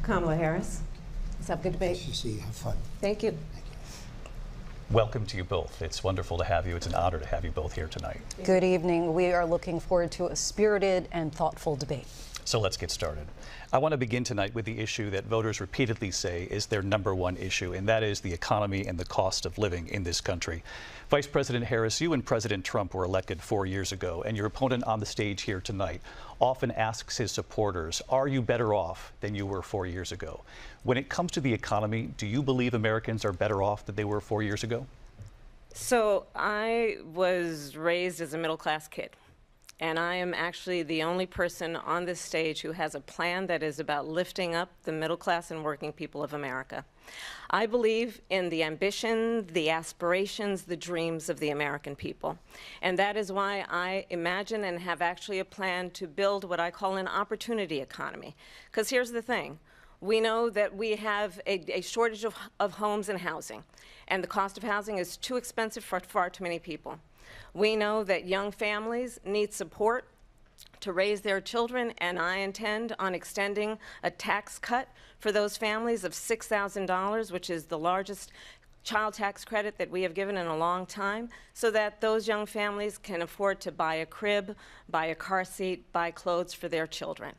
Kamala Harris. Let's have a good debate. Nice to see you. Have fun. Thank you. Welcome to you both. It's wonderful to have you. It's an honor to have you both here tonight. Good evening. We are looking forward to a spirited and thoughtful debate. So let's get started. I want to begin tonight with the issue that voters repeatedly say is their #1 issue, and that is the economy and the cost of living in this country. Vice President Harris, you and President Trump were elected 4 years ago, and your opponent on the stage here tonight often asks his supporters, are you better off than you were 4 years ago? When it comes to the economy, do you believe Americans are better off than they were 4 years ago? So I was raised as a middle-class kid, and I am actually the only person on this stage who has a plan that is about lifting up the middle class and working people of America. I believe in the ambition, the aspirations, the dreams of the American people. And that is why I imagine and have actually a plan to build what I call an opportunity economy. Because here's the thing. We know that we have a shortage of homes and housing, and the cost of housing is too expensive for far too many people. We know that young families need support to raise their children, and I intend on extending a tax cut for those families of $6,000, which is the largest child tax credit that we have given in a long time, so that those young families can afford to buy a crib, buy a car seat, buy clothes for their children.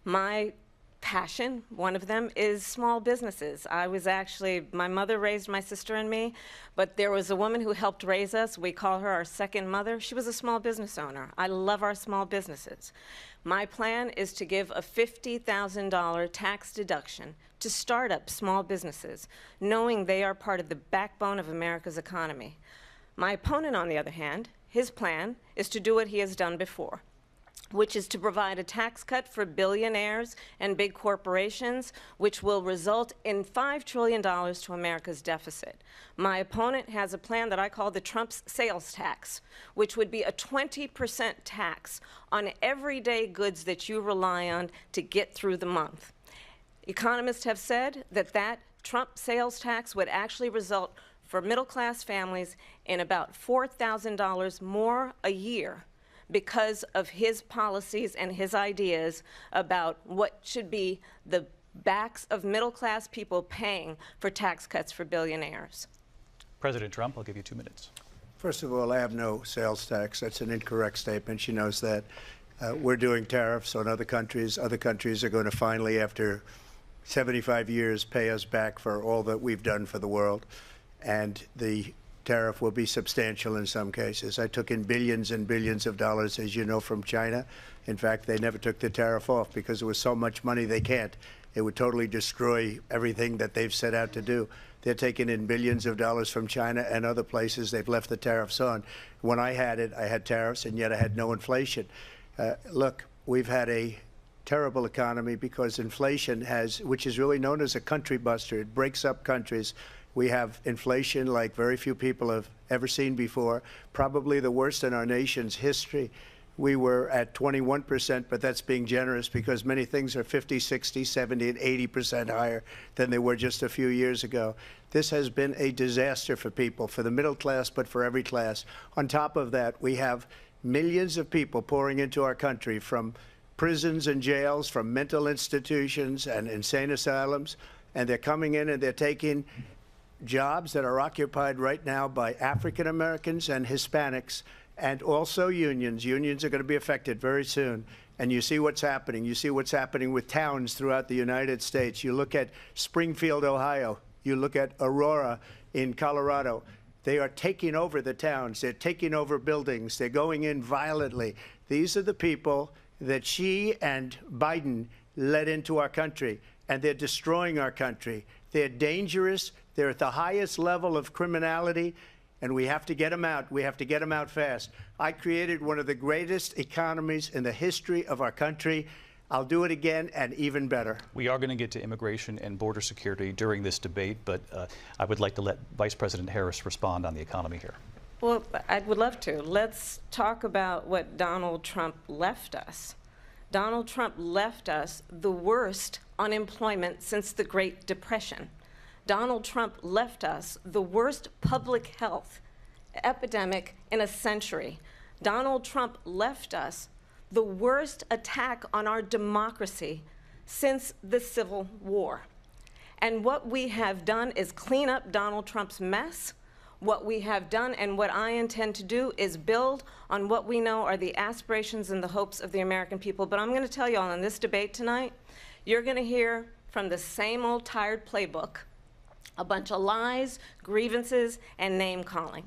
My passion, one of them, is small businesses. My mother raised my sister and me, but there was a woman who helped raise us. We call her our second mother. She was a small business owner. I love our small businesses. My plan is to give a $50,000 tax deduction to start up small businesses, knowing they are part of the backbone of America's economy. My opponent, on the other hand, his plan is to do what he has done before, which is to provide a tax cut for billionaires and big corporations, which will result in $5 trillion to America's deficit. My opponent has a plan that I call the Trump's sales tax, which would be a 20% tax on everyday goods that you rely on to get through the month. Economists have said that that Trump sales tax would actually result for middle-class families in about $4,000 more a year, because of his policies and his ideas about what should be the backs of middle-class people paying for tax cuts for billionaires. President Trump, I'll give you 2 minutes. First of all, I have no sales tax. That's an incorrect statement. She knows that. We're doing tariffs on other countries. Other countries are going to finally, after 75 years, pay us back for all that we've done for the world. And the tariff will be substantial in some cases. I took in billions and billions of dollars, as you know, from China. In fact, they never took the tariff off because there was so much money they can't. It would totally destroy everything that they've set out to do. They're taking in billions of dollars from China and other places. They've left the tariffs on. When I had it, I had tariffs, and yet I had no inflation. Look, we've had a terrible economy because inflation which is really known as a country buster. It breaks up countries. We have inflation like very few people have ever seen before, probably the worst in our nation's history. We were at 21%, but that's being generous because many things are 50, 60, 70, and 80% higher than they were just a few years ago. This has been a disaster for people, for the middle class, but for every class. On top of that, we have millions of people pouring into our country from prisons and jails, from mental institutions and insane asylums, and they're coming in and they're taking jobs that are occupied right now by African Americans and Hispanics, and also unions. Unions are going to be affected very soon. And you see what's happening. You see what's happening with towns throughout the United States. You look at Springfield, Ohio. You look at Aurora in Colorado. They are taking over the towns. They're taking over buildings. They're going in violently. These are the people that Xi and Biden led into our country, and they're destroying our country. They're dangerous. They're at the highest level of criminality, and we have to get them out. We have to get them out fast. I created one of the greatest economies in the history of our country. I'll do it again, and even better. We are going to get to immigration and border security during this debate, but I would like to let Vice President Harris respond on the economy here. Well, I would love to. Let's talk about what Donald Trump left us. Donald Trump left us the worst unemployment since the Great Depression. Donald Trump left us the worst public health epidemic in a century. Donald Trump left us the worst attack on our democracy since the Civil War. And what we have done is clean up Donald Trump's mess. What we have done and what I intend to do is build on what we know are the aspirations and the hopes of the American people. But I'm going to tell you all in this debate tonight, you're going to hear from the same old tired playbook, a bunch of lies, grievances, and name-calling.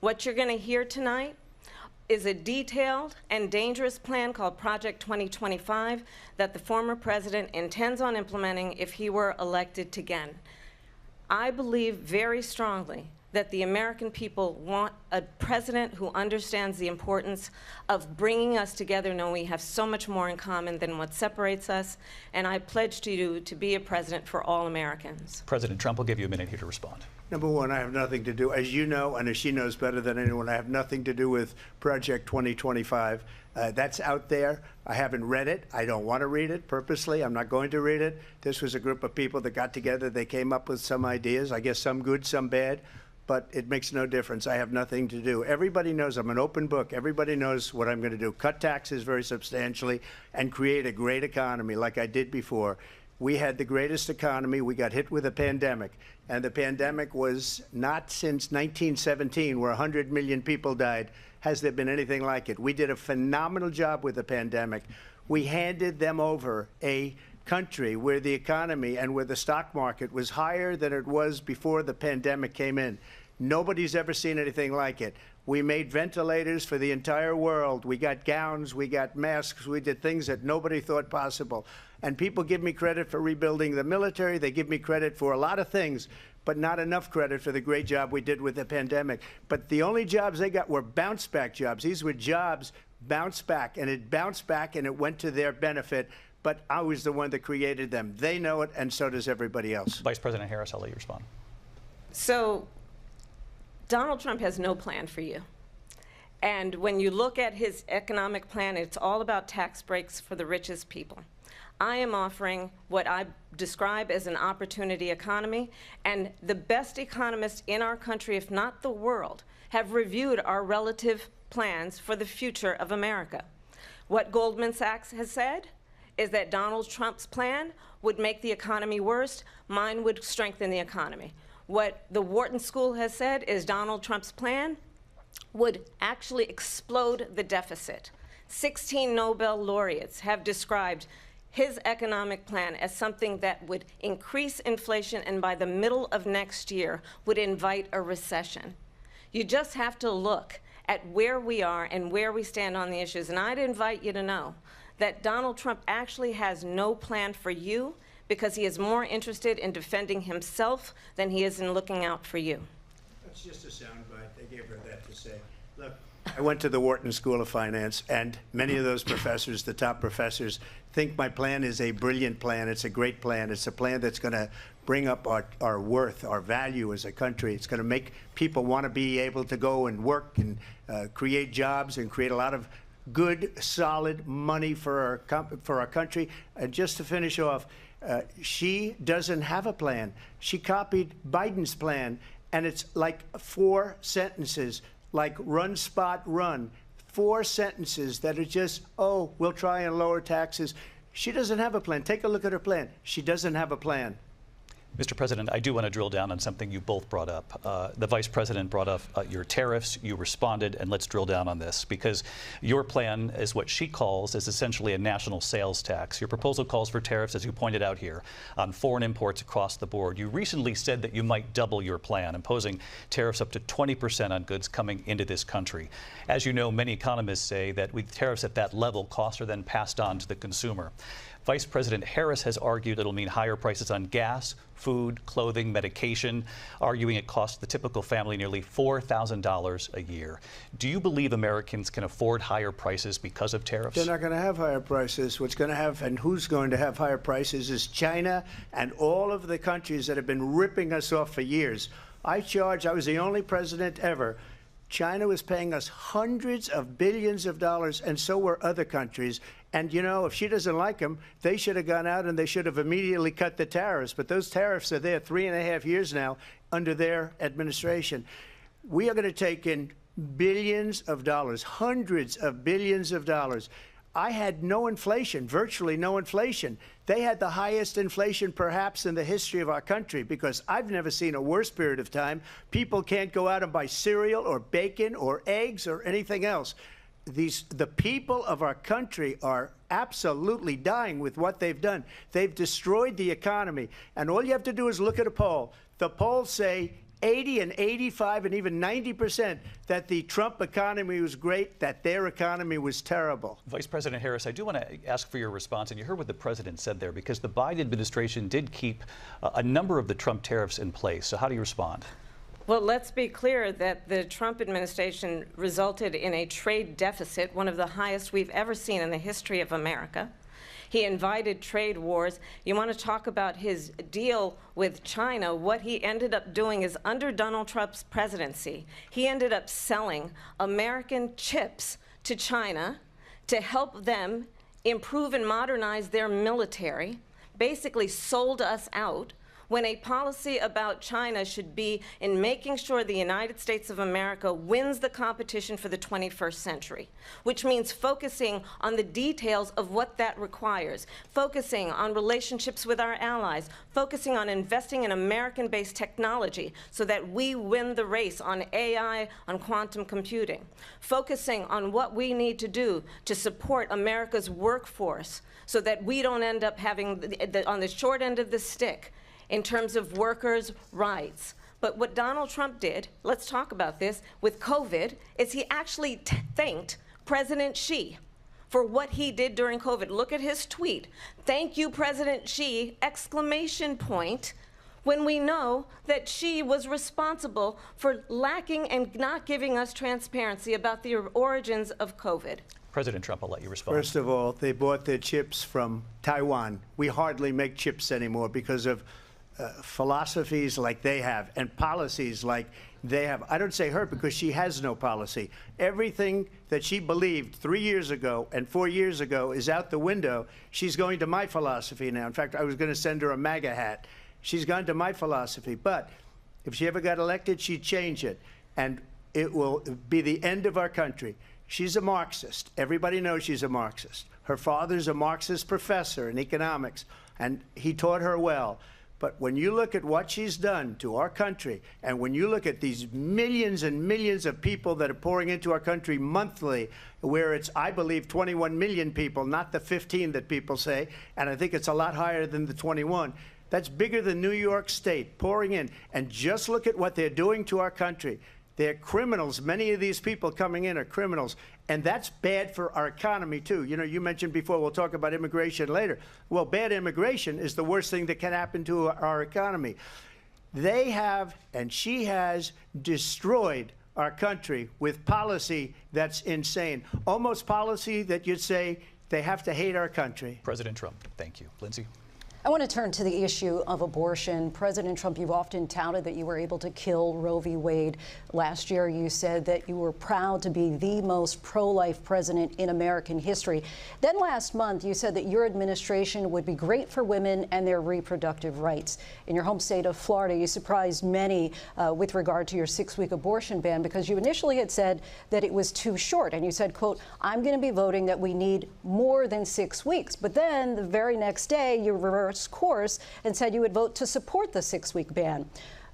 What you're going to hear tonight is a detailed and dangerous plan called Project 2025 that the former president intends on implementing if he were elected again. I believe very strongly that the American people want a president who understands the importance of bringing us together, knowing we have so much more in common than what separates us. And I pledge to you to be a president for all Americans. President Trump will give you a minute here to respond. Number one, I have nothing to do, as you know, and as she knows better than anyone, I have nothing to do with Project 2025. That's out there. I haven't read it. I don't want to read it purposely. I'm not going to read it. This was a group of people that got together. They came up with some ideas, I guess some good, some bad, but it makes no difference. I have nothing to do. Everybody knows I'm an open book. Everybody knows what I'm going to do. Cut taxes very substantially and create a great economy like I did before. We had the greatest economy. We got hit with a pandemic. And the pandemic was not since 1917, where 100 million people died, has there been anything like it. We did a phenomenal job with the pandemic. We handed them over a country where the economy and where the stock market was higher than it was before the pandemic came in. Nobody's ever seen anything like it. We made ventilators for the entire world. We got gowns, we got masks, we did things that nobody thought possible. And people give me credit for rebuilding the military. They give me credit for a lot of things, but not enough credit for the great job we did with the pandemic. But the only jobs they got were bounce-back jobs. These were jobs bounced back, and it bounced back, and it went to their benefit. But I was the one that created them. They know it, and so does everybody else. Vice President Harris, I'll let you respond. So Donald Trump has no plan for you. And when you look at his economic plan, it's all about tax breaks for the richest people. I am offering what I describe as an opportunity economy, and the best economists in our country, if not the world, have reviewed our relative plans for the future of America. What Goldman Sachs has said is that Donald Trump's plan would make the economy worse, mine would strengthen the economy. What the Wharton School has said is Donald Trump's plan would actually explode the deficit. 16 Nobel laureates have described his economic plan as something that would increase inflation and by the middle of next year would invite a recession. You just have to look at where we are and where we stand on the issues. And I'd invite you to know that Donald Trump actually has no plan for you because he is more interested in defending himself than he is in looking out for you. That's just a soundbite. They gave her that to say. Look, I went to the Wharton School of Finance, and many of those professors, the top professors, think my plan is a brilliant plan. It's a great plan. It's a plan that's going to bring up our worth, our value as a country. It's going to make people want to be able to go and work and create jobs and create a lot of good, solid money for our country. And just to finish off, she doesn't have a plan. She copied Biden's plan, and it's like 4 sentences, like run, spot, run. 4 sentences that are just, oh, we'll try and lower taxes. She doesn't have a plan. Take a look at her plan. She doesn't have a plan. Mr. President, I do want to drill down on something you both brought up. The Vice President brought up your tariffs. You responded, and let's drill down on this, because your plan is what she calls is essentially a national sales tax. Your proposal calls for tariffs, as you pointed out here, on foreign imports across the board. You recently said that you might double your plan, imposing tariffs up to 20% on goods coming into this country. As you know, many economists say that with tariffs at that level, costs are then passed on to the consumer. Vice President Harris has argued it'll mean higher prices on gas, food, clothing, medication, arguing it costs the typical family nearly $4,000 a year. Do you believe Americans can afford higher prices because of tariffs? They're not going to have higher prices. What's going to have and who's going to have higher prices is China and all of the countries that have been ripping us off for years. I was the only president ever. China was paying us hundreds of billions of dollars, and so were other countries. And, you know, if she doesn't like them, they should have gone out and they should have immediately cut the tariffs. But those tariffs are there 3.5 years now under their administration. We are going to take in billions of dollars, hundreds of billions of dollars. I had no inflation, virtually no inflation. They had the highest inflation perhaps in the history of our country, because I've never seen a worse period of time. People can't go out and buy cereal or bacon or eggs or anything else. The people of our country are absolutely dying with what they've done. They've destroyed the economy. And all you have to do is look at a poll. The polls say 80 and 85 and even 90% that the Trump economy was great, that their economy was terrible. Vice President Harris, I do want to ask for your response, and you heard what the president said there, because the Biden administration did keep a number of the Trump tariffs in place. So how do you respond? Well, let's be clear that the Trump administration resulted in a trade deficit, one of the highest we've ever seen in the history of America. He invited trade wars. You want to talk about his deal with China? What he ended up doing is, under Donald Trump's presidency, he ended up selling American chips to China to help them improve and modernize their military, basically sold us out, when a policy about China should be in making sure the United States of America wins the competition for the 21st century, which means focusing on the details of what that requires, focusing on relationships with our allies, focusing on investing in American-based technology so that we win the race on AI, on quantum computing, focusing on what we need to do to support America's workforce so that we don't end up having on the short end of the stick in terms of workers' rights. But what Donald Trump did, let's talk about this, with COVID, is he actually thanked President Xi for what he did during COVID. Look at his tweet. "Thank you, President Xi," exclamation point, when we know that Xi was responsible for lacking and not giving us transparency about the origins of COVID. President Trump, I'll let you respond. First of all, they bought their chips from Taiwan. We hardly make chips anymore because of philosophies like they have and policies like they have. I don't say her because she has no policy. Everything that she believed 3 years ago and 4 years ago is out the window. She's going to my philosophy now. In fact, I was going to send her a MAGA hat. She's gone to my philosophy. But if she ever got elected, she'd change it. And it will be the end of our country. She's a Marxist. Everybody knows she's a Marxist. Her father's a Marxist professor in economics, and he taught her well. But when you look at what she's done to our country, and when you look at these millions and millions of people that are pouring into our country monthly, where it's, I believe, 21 million people, not the 15 that people say, and I think it's a lot higher than the 21. That's bigger than New York State pouring in. And just look at what they're doing to our country. They're criminals. Many of these people coming in are criminals. And that's bad for our economy, too. You know, you mentioned before, we'll talk about immigration later. Well, bad immigration is the worst thing that can happen to our economy. They have, and she has, destroyed our country with policy that's insane. Almost policy that you'd say they have to hate our country. President Trump, thank you. Lindsay? I want to turn to the issue of abortion. President Trump, you've often touted that you were able to kill Roe v. Wade. Last year, you said that you were proud to be the most pro-life president in American history. Then last month, you said that your administration would be great for women and their reproductive rights. In your home state of Florida, you surprised many with regard to your 6-week abortion ban, because you initially had said that it was too short. And you said, quote, "I'm going to be voting that we need more than 6 weeks." But then the very next day, you reversed course and said you would vote to support the 6-week ban.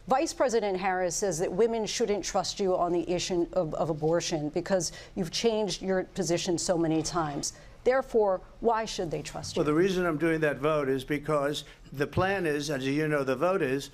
Vice President Harris says that women shouldn't trust you on the issue of abortion because you've changed your position so many times. Therefore, why should they trust you? Well, the reason I'm doing that vote is because the plan is, as you know, the vote is,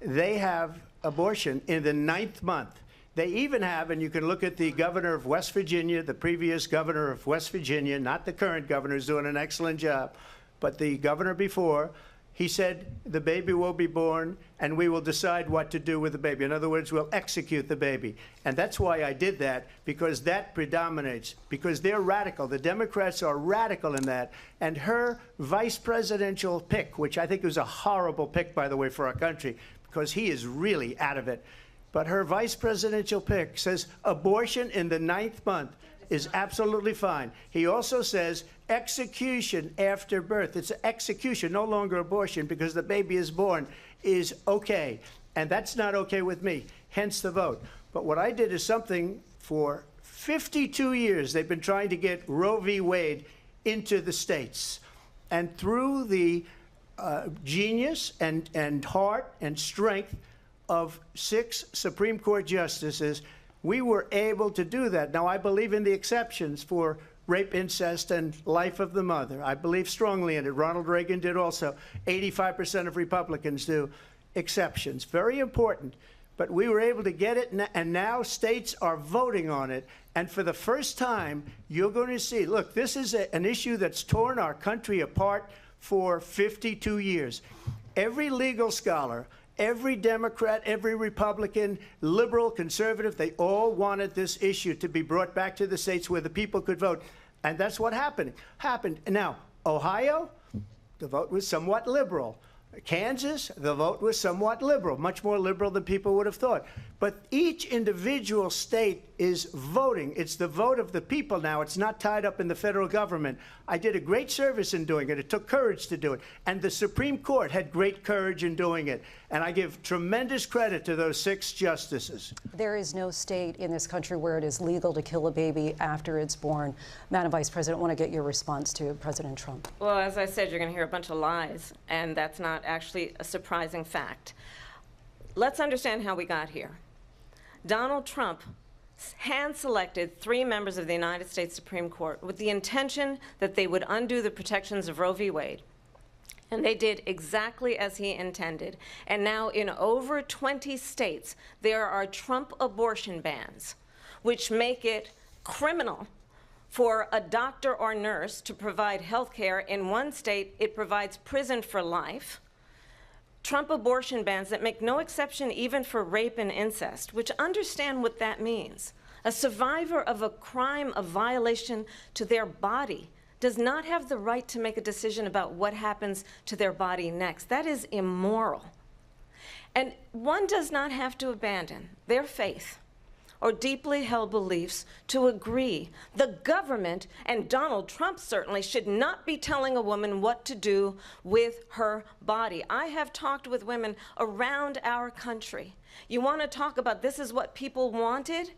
they have abortion in the 9th month. They even have, and you can look at the governor of West Virginia, the previous governor of West Virginia, not the current governor, who's doing an excellent job, but the governor before, he said the baby will be born and we will decide what to do with the baby. In other words, we'll execute the baby. And that's why I did that, because that predominates, because they're radical. The Democrats are radical in that. And her vice presidential pick, which I think was a horrible pick, by the way, for our country, because he is really out of it. But her vice presidential pick says abortion in the 9th month is absolutely fine. He also says execution after birth. It's execution, no longer abortion, because the baby is born, is okay. And that's not okay with me, hence the vote. But what I did is something for 52 years they've been trying to get Roe v. Wade into the states. And through the genius and heart and strength of 6 Supreme Court justices, we were able to do that. Now, I believe in the exceptions for rape, incest, and life of the mother. I believe strongly in it. Ronald Reagan did also. 85% of Republicans do. Exceptions. Very important. But we were able to get it, and now states are voting on it. And for the first time, you're going to see, look, this is an issue that's torn our country apart for 52 years. Every legal scholar, every Democrat, every Republican, liberal, conservative, they all wanted this issue to be brought back to the states where the people could vote. And that's what happened. Now, Ohio, the vote was somewhat liberal. Kansas, the vote was somewhat liberal, much more liberal than people would have thought. But each individual state is voting. It's the vote of the people now. It's not tied up in the federal government. I did a great service in doing it. It took courage to do it. And the Supreme Court had great courage in doing it. And I give tremendous credit to those 6 justices. There is no state in this country where it is legal to kill a baby after it's born. Madam Vice President, I want to get your response to President Trump. Well, as I said, you're going to hear a bunch of lies, and that's not actually a surprising fact. Let's understand how we got here. Donald Trump hand-selected 3 members of the United States Supreme Court with the intention that they would undo the protections of Roe v. Wade. And they did exactly as he intended. And now in over 20 states, there are Trump abortion bans, which make it criminal for a doctor or nurse to provide health care. In one state, it provides prison for life. Trump abortion bans that make no exception even for rape and incest, which understand what that means. A survivor of a crime of violation to their body does not have the right to make a decision about what happens to their body next. That is immoral. And one does not have to abandon their faith or deeply held beliefs to agree. The government, and Donald Trump certainly, should not be telling a woman what to do with her body. I have talked with women around our country. You want to talk about this is what people wanted?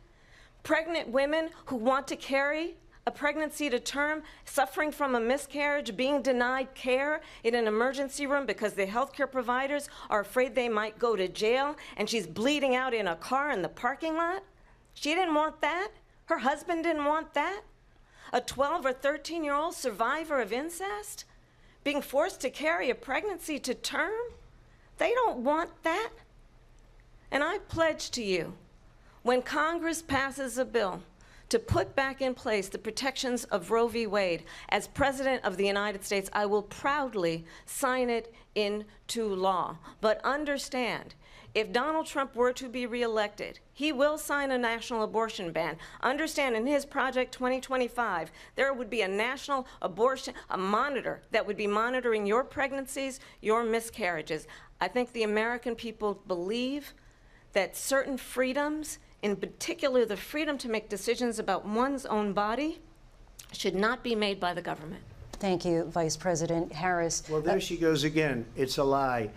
Pregnant women who want to carry a pregnancy to term, suffering from a miscarriage, being denied care in an emergency room because the healthcare providers are afraid they might go to jail, and she's bleeding out in a car in the parking lot. She didn't want that. Her husband didn't want that. A 12 or 13-year-old survivor of incest being forced to carry a pregnancy to term. They don't want that. And I pledge to you, when Congress passes a bill to put back in place the protections of Roe v. Wade, as President of the United States, I will proudly sign it into law. But understand, if Donald Trump were to be reelected, he will sign a national abortion ban. Understand, in his Project 2025, there would be a national abortion, a monitor that would be monitoring your pregnancies, your miscarriages. I think the American people believe that certain freedoms, in particular the freedom to make decisions about one's own body, should not be made by the government. Thank you, Vice President Harris. Well, there she goes again. It's a lie.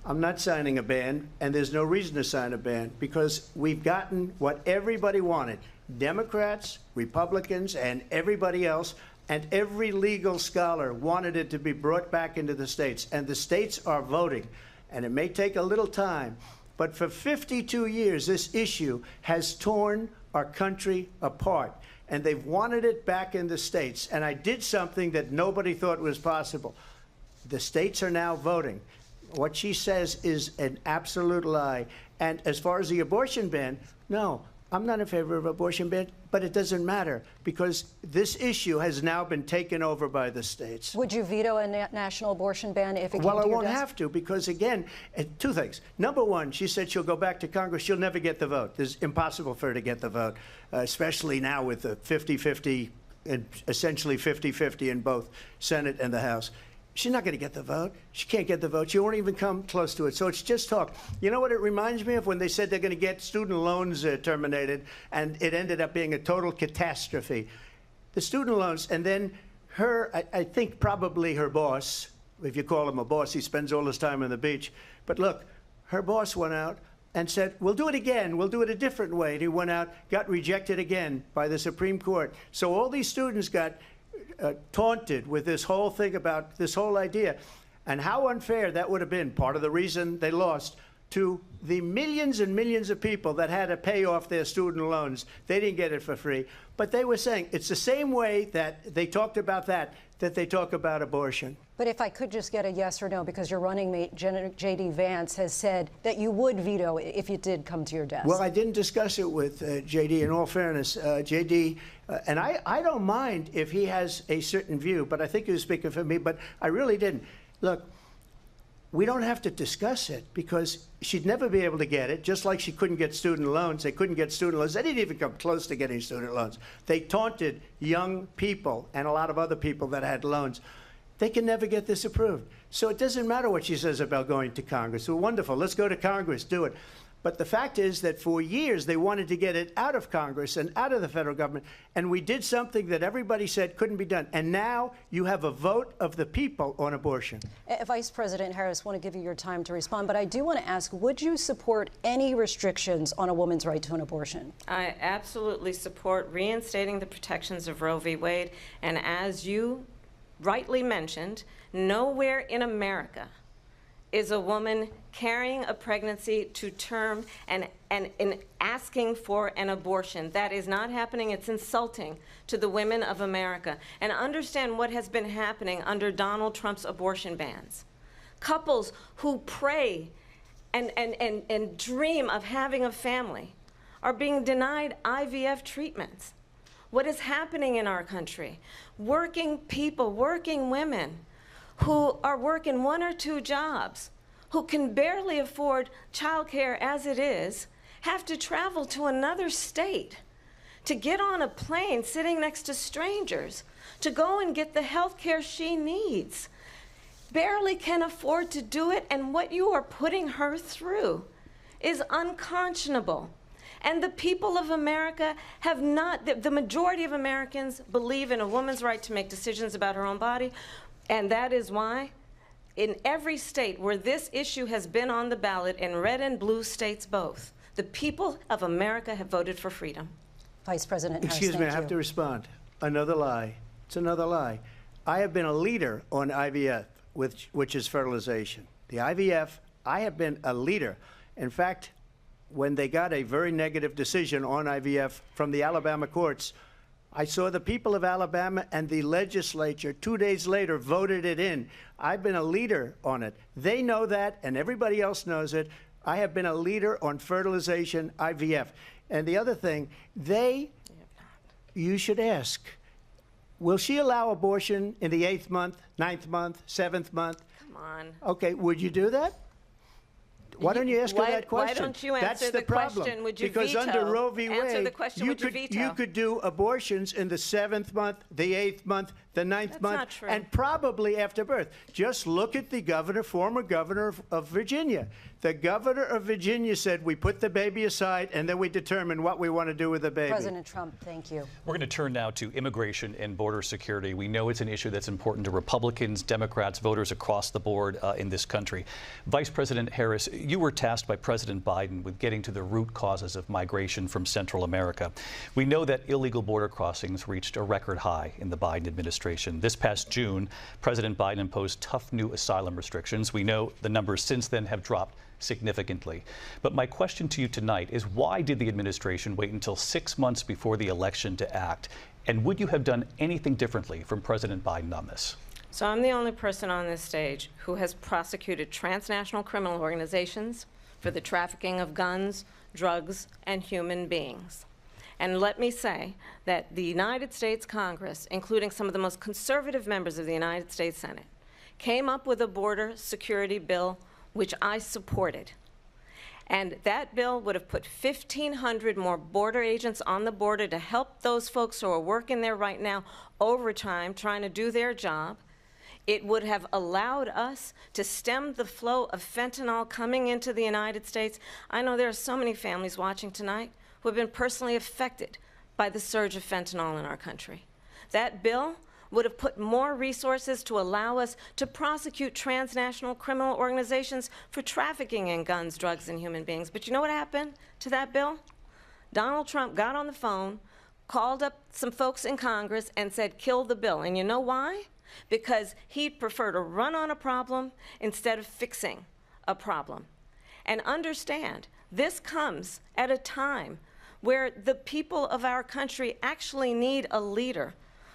I'm not signing a ban, and there's no reason to sign a ban, because we've gotten what everybody wanted. Democrats, Republicans, and everybody else, and every legal scholar wanted it to be brought back into the states. And the states are voting. And it may take a little time, but for 52 years, this issue has torn our country apart. And they've wanted it back in the states. And I did something that nobody thought was possible. The states are now voting. What she says is an absolute lie. And as far as the abortion ban, no, I'm not in favor of abortion ban, but it doesn't matter, because this issue has now been taken over by the states. Would you veto a national abortion ban if it came to your desk? Well, I won't have to, because again, 2 things. Number one, she said she'll go back to Congress. She'll never get the vote. It's impossible for her to get the vote, especially now with the 50-50, and essentially 50-50 in both Senate and the House. She's not going to get the vote. She can't get the vote. She won't even come close to it. So it's just talk. You know what it reminds me of? When they said they're going to get student loans terminated, and it ended up being a total catastrophe. The student loans, and then her, I think probably her boss, if you call him a boss, he spends all his time on the beach. But look, her boss went out and said, we'll do it again. We'll do it a different way. And he went out, got rejected again by the Supreme Court. So all these students got taunted with this whole thing about this whole idea, and how unfair that would have been, part of the reason they lost, to the millions and millions of people that had to pay off their student loans. They didn't get it for free. But they were saying it's the same way that they talked about that they talk about abortion. But if I could just get a yes or no, because your running mate, J.D. Vance, has said that you would veto it if it did come to your desk. Well, I didn't discuss it with J.D. In all fairness, J.D., and I don't mind if he has a certain view, but I think he was speaking for me, but I really didn't. Look, we don't have to discuss it because she'd never be able to get it, just like she couldn't get student loans. They couldn't get student loans. They didn't even come close to getting student loans. They taunted young people and a lot of other people that had loans. They can never get this approved. So it doesn't matter what she says about going to Congress. Well, wonderful. Let's go to Congress. Do it. But the fact is that for years they wanted to get it out of Congress and out of the federal government, and we did something that everybody said couldn't be done. And now you have a vote of the people on abortion. Vice President Harris, I want to give you your time to respond, but I do want to ask, would you support any restrictions on a woman's right to an abortion? I absolutely support reinstating the protections of Roe v. Wade, and as you rightly mentioned, nowhere in America is a woman carrying a pregnancy to term and asking for an abortion. That is not happening. It's insulting to the women of America. And understand what has been happening under Donald Trump's abortion bans. Couples who pray and dream of having a family are being denied IVF treatments. What is happening in our country? Working people, working women, who are working 1 or 2 jobs, who can barely afford childcare as it is, have to travel to another state to get on a plane sitting next to strangers to go and get the health care she needs. Barely can afford to do it, and what you are putting her through is unconscionable. And the people of America have not, the majority of Americans believe in a woman's right to make decisions about her own body. And that is why in every state where this issue has been on the ballot, in red and blue states both, the people of America have voted for freedom. Vice President Harris, excuse me, I have to respond. Another lie. It's another lie. I have been a leader on IVF, which is fertilization. The IVF, I have been a leader. In fact, when they got a very negative decision on IVF from the Alabama courts, I saw the people of Alabama and the legislature 2 days later voted it in. I've been a leader on it. They know that, and everybody else knows it. I have been a leader on fertilization, IVF. And the other thing, you should ask, will she allow abortion in the 8th month, 9th month, 7th month? Come on. Okay, would you do that? Why don't you ask her that question? Why don't you answer That's the problem. question? Would you because veto? Under Roe v. Wade, Answer the question, would you veto? You could do abortions in the 7th month, the 8th month, the 9th That's month, not true. and probably after birth. Just look at the governor, former governor of Virginia. The governor of Virginia said we put the baby aside and then we determine what we want to do with the baby. President Trump, thank you. We're going to turn now to immigration and border security. We know it's an issue that's important to Republicans, Democrats, voters across the board in this country. Vice President Harris, you were tasked by President Biden with getting to the root causes of migration from Central America. We know that illegal border crossings reached a record high in the Biden administration. This past June, President Biden imposed tough new asylum restrictions. We know the numbers since then have dropped significantly. But my question to you tonight is, why did the administration wait until 6 months before the election to act? And would you have done anything differently from President Biden on this? So I'm the only person on this stage who has prosecuted transnational criminal organizations for the trafficking of guns, drugs, and human beings. And let me say that the United States Congress, including some of the most conservative members of the United States Senate, came up with a border security bill which I supported. And that bill would have put 1,500 more border agents on the border to help those folks who are working there right now overtime, trying to do their job. It would have allowed us to stem the flow of fentanyl coming into the United States. I know there are so many families watching tonight who have been personally affected by the surge of fentanyl in our country. That bill would have put more resources to allow us to prosecute transnational criminal organizations for trafficking in guns, drugs, and human beings. But you know what happened to that bill? Donald Trump got on the phone, called up some folks in Congress and said, kill the bill. And you know why? Because he'd prefer to run on a problem instead of fixing a problem. And understand, this comes at a time where the people of our country actually need a leader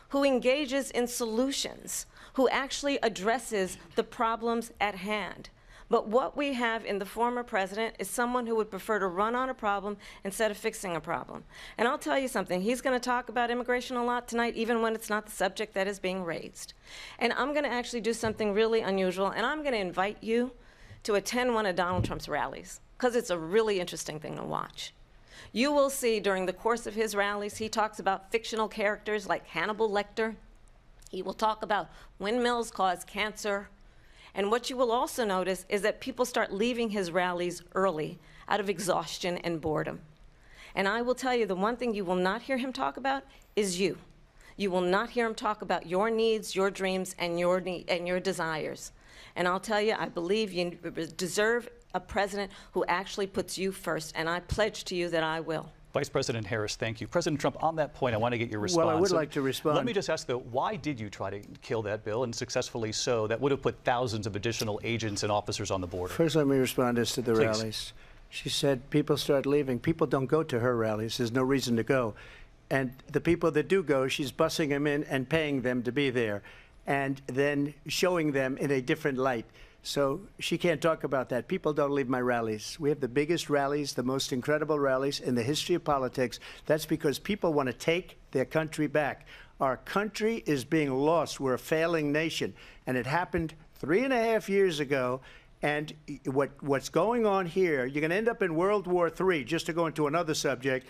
who engages in solutions, who actually addresses the problems at hand. But what we have in the former president is someone who would prefer to run on a problem instead of fixing a problem. And I'll tell you something, he's going to talk about immigration a lot tonight, even when it's not the subject that is being raised. And I'm going to actually do something really unusual, and I'm going to invite you to attend one of Donald Trump's rallies, because it's a really interesting thing to watch. You will see during the course of his rallies, he talks about fictional characters like Hannibal Lecter. He will talk about windmills cause cancer. And what you will also notice is that people start leaving his rallies early out of exhaustion and boredom. And I will tell you, the one thing you will not hear him talk about is you. You will not hear him talk about your needs, your dreams, and your desires. And I'll tell you, I believe you deserve a president who actually puts you first, and I pledge to you that I will. Vice President Harris, thank you. President Trump, on that point, I want to get your response. Well, I would like to respond. Let me just ask, though, why did you try to kill that bill, and successfully so, that would have put thousands of additional agents and officers on the border? First, let me respond as to the Please. rallies. She said people start leaving. People don't go to her rallies. There's no reason to go. And the people that do go, she's bussing them in and paying them to be there, and then showing them in a different light. So she can't talk about that. People don't leave my rallies. We have the biggest rallies, the most incredible rallies in the history of politics. That's because people want to take their country back. Our country is being lost. We're a failing nation. And it happened 3.5 years ago. And what's going on here, you're going to end up in World War III, just to go into another subject.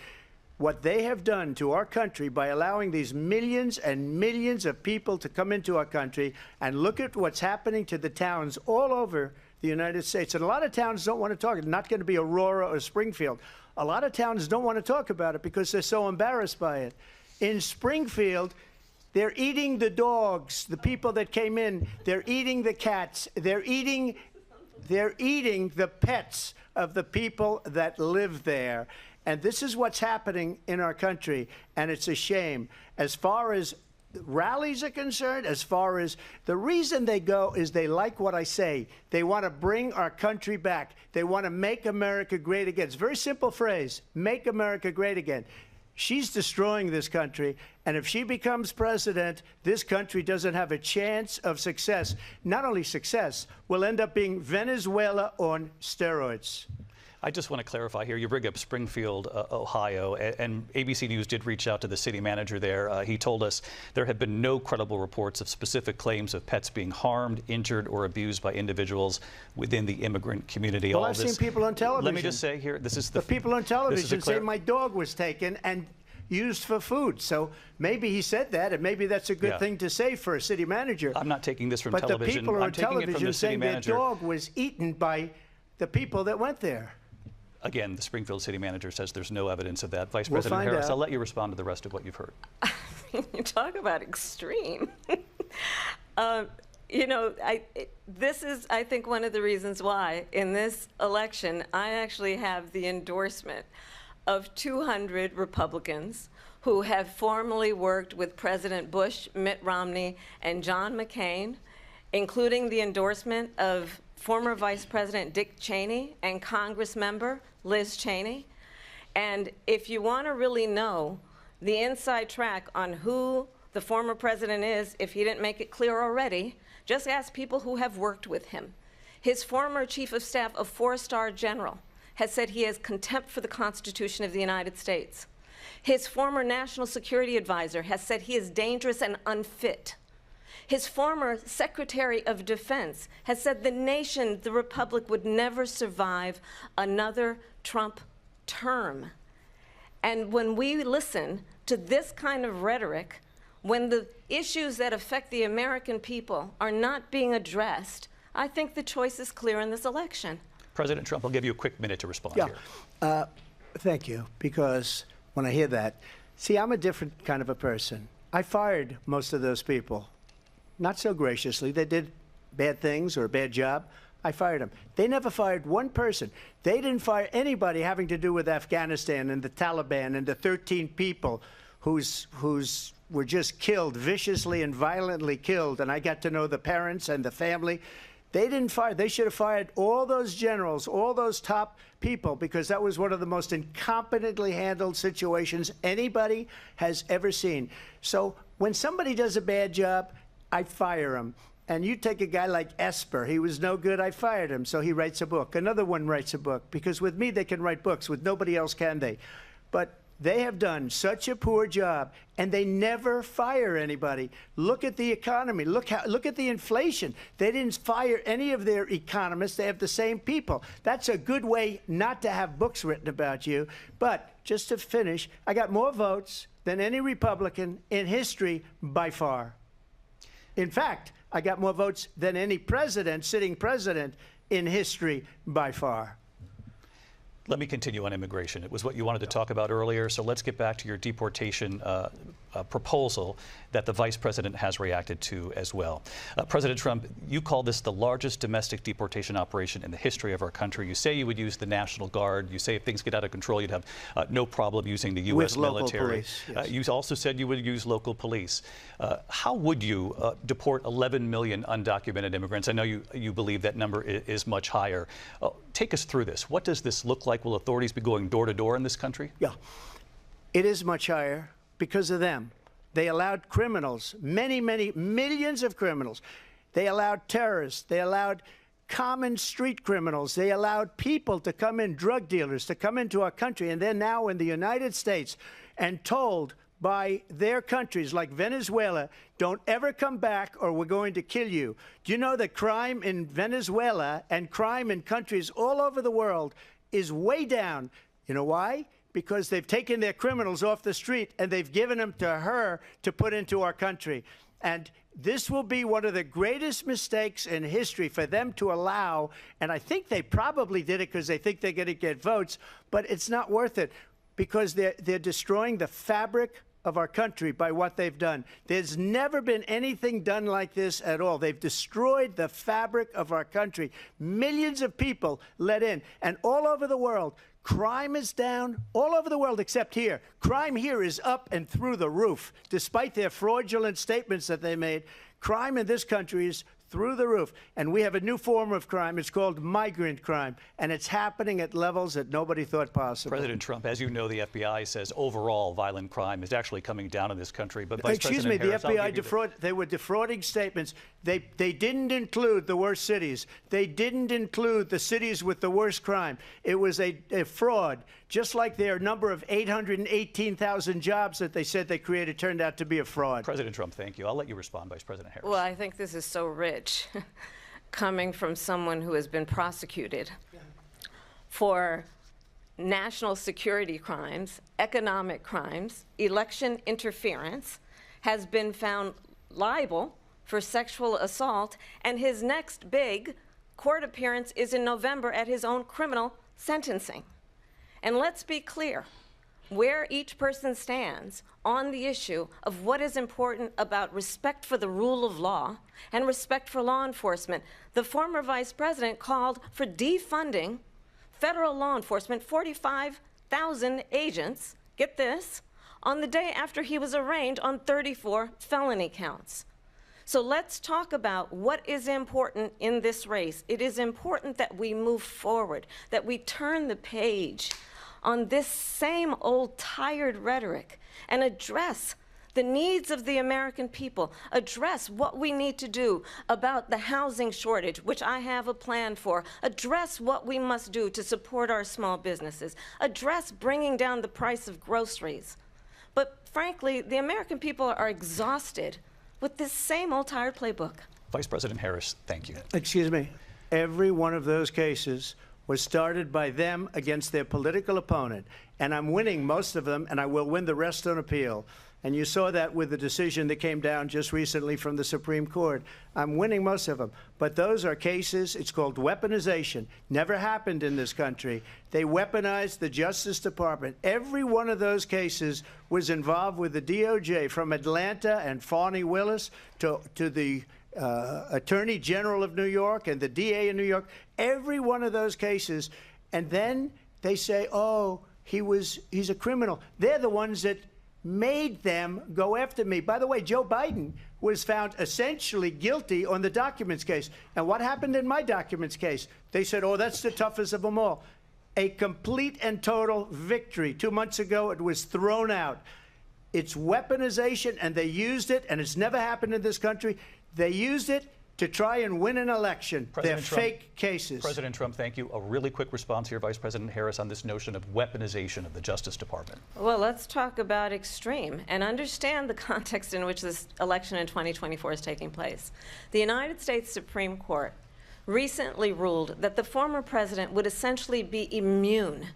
What they have done to our country by allowing these millions and millions of people to come into our country, and look at what's happening to the towns all over the United States. And a lot of towns don't want to talk. It's not going to be Aurora or Springfield. A lot of towns don't want to talk about it because they're so embarrassed by it. In Springfield, they're eating the dogs, the people that came in. They're eating the cats. They're eating the pets of the people that live there. And this is what's happening in our country, and it's a shame. As far as rallies are concerned, as far as the reason they go is they like what I say. They want to bring our country back. They want to make America great again. It's a very simple phrase, make America great again. She's destroying this country, and if she becomes president, this country doesn't have a chance of success. Not only success, we'll end up being Venezuela on steroids. I just want to clarify here. You bring up Springfield, Ohio, and ABC News did reach out to the city manager there. He told us there have been no credible reports of specific claims of pets being harmed, injured, or abused by individuals within the immigrant community. Well, I've seen people on television. Let me just say here, this is the people on television say my dog was taken and used for food. So maybe he said that, and maybe that's a good thing to say for a city manager. I'm not taking this from but television. But the people I'm on taking television it from the city saying manager. their dog was eaten by the people that went there. Again, the Springfield city manager says there's no evidence of that. Vice We'll President Harris, out. I'll let you respond to the rest of what you've heard. You talk about extreme. You know, this is, I think, one of the reasons why in this election I actually have the endorsement of 200 Republicans who have formerly worked with President Bush, Mitt Romney, and John McCain, including the endorsement of former Vice President Dick Cheney and Congress member Liz Cheney. And if you want to really know the inside track on who the former president is, if he didn't make it clear already, just ask people who have worked with him. His former chief of staff, a 4-star general, has said he has contempt for the Constitution of the United States. His former national security advisor has said he is dangerous and unfit. His former Secretary of Defense has said the nation, the Republic, would never survive another Trump term. And when we listen to this kind of rhetoric, when the issues that affect the American people are not being addressed, I think the choice is clear in this election. President Trump, I'll give you a quick minute to respond here. Thank you, because when I hear that, see, I'm a different kind of a person. I fired most of those people. Not so graciously. They did bad things or a bad job. I fired them. They never fired one person. They didn't fire anybody having to do with Afghanistan and the Taliban and the 13 people were just killed, viciously and violently killed, and I got to know the parents and the family. They didn't fire. They should have fired all those generals, all those top people, because that was one of the most incompetently handled situations anybody has ever seen. So when somebody does a bad job, I fire him. And you take a guy like Esper. He was no good. I fired him. So he writes a book. Another one writes a book. Because with me, they can write books. With nobody else can they. But they have done such a poor job, and they never fire anybody. Look at the economy. Look at the inflation. They didn't fire any of their economists. They have the same people. That's a good way not to have books written about you. But just to finish, I got more votes than any Republican in history by far. In fact, I got more votes than any president, sitting president, in history by far. Let me continue on immigration. It was what you wanted to talk about earlier, so let's get back to your deportation proposal that the vice president has reacted to as well. President Trump, you call this the largest domestic deportation operation in the history of our country. You say you would use the National Guard. You say if things get out of control, you'd have no problem using the U.S. military. Police, yes. You also said you would use local police. How would you deport 11 million undocumented immigrants? I know you believe that number is much higher. Take us through this. What does this look like? Will authorities be going door to door in this country? Yeah, it is much higher because of them. They allowed criminals, many millions of criminals. They allowed terrorists. They allowed common street criminals. They allowed people to come in, drug dealers, to come into our country. And they're now in the United States and told by their countries like Venezuela, don't ever come back or we're going to kill you. Do you know that crime in Venezuela and crime in countries all over the world is way down? You know why? Because they've taken their criminals off the street and they've given them to her to put into our country. And this will be one of the greatest mistakes in history for them to allow, and I think they probably did it because they think they're going to get votes, but it's not worth it because they're destroying the fabric of our country by what they've done. There's never been anything done like this at all. They've destroyed the fabric of our country. Millions of people let in, and all over the world, crime is down all over the world except here. Crime here is up and through the roof. Despite their fraudulent statements that they made, crime in this country is through the roof. And we have a new form of crime. It's called migrant crime. And it's happening at levels that nobody thought possible. President Trump, as you know, the FBI says overall violent crime is actually coming down in this country. But Vice Excuse me, President Harris, the FBI they were defrauding statements. They didn't include the worst cities. They didn't include the cities with the worst crime. It was a fraud. Just like their number of 818,000 jobs that they said they created turned out to be a fraud. President Trump, thank you. I'll let you respond, Vice President Harris. Well, I think this is so rich, coming from someone who has been prosecuted for national security crimes, economic crimes, election interference, has been found liable for sexual assault, and his next big court appearance is in November at his own criminal sentencing. And let's be clear where each person stands on the issue of what is important about respect for the rule of law and respect for law enforcement. The former vice president called for defunding federal law enforcement, 45,000 agents, get this, on the day after he was arraigned on 34 felony counts. So let's talk about what is important in this race. It is important that we move forward, that we turn the page on this same old tired rhetoric and address the needs of the American people, address what we need to do about the housing shortage, which I have a plan for, address what we must do to support our small businesses, address bringing down the price of groceries. But frankly, the American people are exhausted with this same old tired playbook. Vice President Harris, thank you. Excuse me. Every one of those cases was started by them against their political opponent. And I'm winning most of them, and I will win the rest on appeal. And you saw that with the decision that came down just recently from the Supreme Court. I'm winning most of them. But those are cases, it's called weaponization. Never happened in this country. They weaponized the Justice Department. Every one of those cases was involved with the DOJ, from Atlanta and Fani Willis to the Attorney General of New York and the DA in New York. Every one of those cases. And then they say, oh, he's a criminal. They're the ones that made them go after me. By the way, Joe Biden was found essentially guilty on the documents case. And what happened in my documents case? They said, oh, that's the toughest of them all. A complete and total victory. 2 months ago, it was thrown out. It's weaponization, and they used it, and it's never happened in this country. They used it to try and win an election. They're fake cases. President Trump, thank you. A really quick response here, Vice President Harris, on this notion of weaponization of the Justice Department. Well, let's talk about extreme and understand the context in which this election in 2024 is taking place. The United States Supreme Court recently ruled that the former president would essentially be immune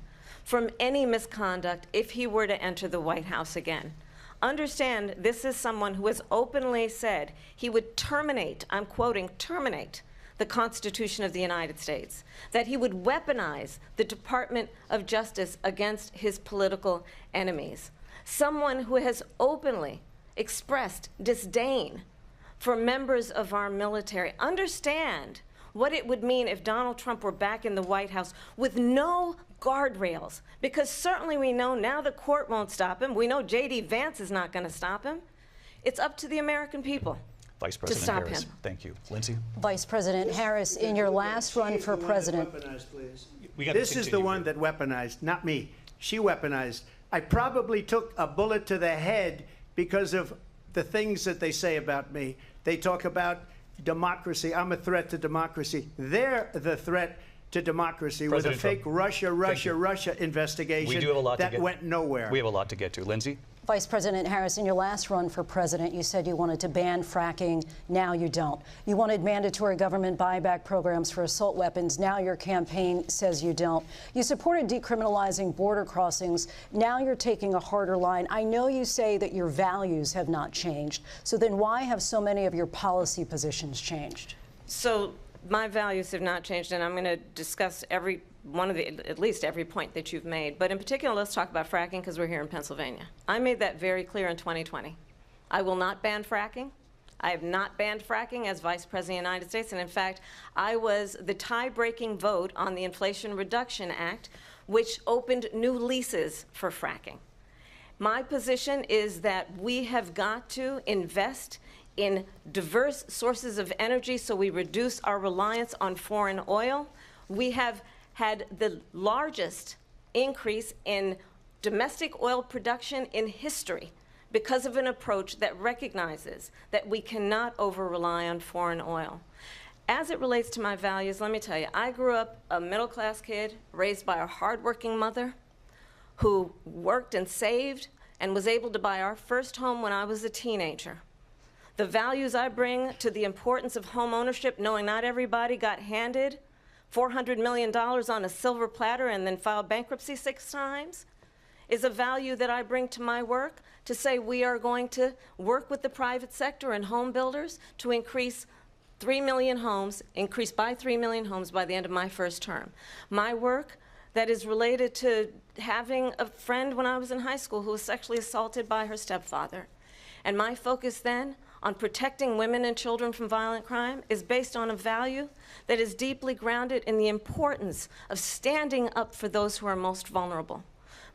from any misconduct if he were to enter the White House again. Understand, this is someone who has openly said he would terminate, I'm quoting, terminate the Constitution of the United States, that he would weaponize the Department of Justice against his political enemies. Someone who has openly expressed disdain for members of our military. Understand what it would mean if Donald Trump were back in the White House with no guardrails, because certainly we know now the court won't stop him. We know J.D. Vance is not going to stop him. It's up to the American people Vice President to stop Harris, him. Thank you. Lindsay? Vice President Harris, in your last run for president. This is the one that weaponized, not me. She weaponized. I probably took a bullet to the head because of the things that they say about me. They talk about democracy. I'm a threat to democracy. They're the threat to democracy with a fake Russia investigation we do have a lot that went nowhere. We have a lot to get to. Lindsay? Vice President Harris, in your last run for president, you said you wanted to ban fracking. Now you don't. You wanted mandatory government buyback programs for assault weapons. Now your campaign says you don't. You supported decriminalizing border crossings. Now you're taking a harder line. I know you say that your values have not changed. So then why have so many of your policy positions changed? So my values have not changed, and I'm going to discuss every one of the, at least every point that you've made. But in particular, let's talk about fracking, because we're here in Pennsylvania. I made that very clear in 2020. I will not ban fracking. I have not banned fracking as Vice President of the United States. And in fact, I was the tie-breaking vote on the Inflation Reduction Act, which opened new leases for fracking. My position is that we have got to invest in diverse sources of energy so we reduce our reliance on foreign oil. We have had the largest increase in domestic oil production in history because of an approach that recognizes that we cannot over-rely on foreign oil. As it relates to my values, let me tell you, I grew up a middle-class kid raised by a hardworking mother who worked and saved and was able to buy our first home when I was a teenager. The values I bring to the importance of home ownership, knowing not everybody got handed $400 million on a silver platter and then filed bankruptcy 6 times, is a value that I bring to my work to say we are going to work with the private sector and home builders to increase 3 million homes, increase by 3 million homes by the end of my first term. My work that is related to having a friend when I was in high school who was sexually assaulted by her stepfather. And my focus then on protecting women and children from violent crime is based on a value that is deeply grounded in the importance of standing up for those who are most vulnerable.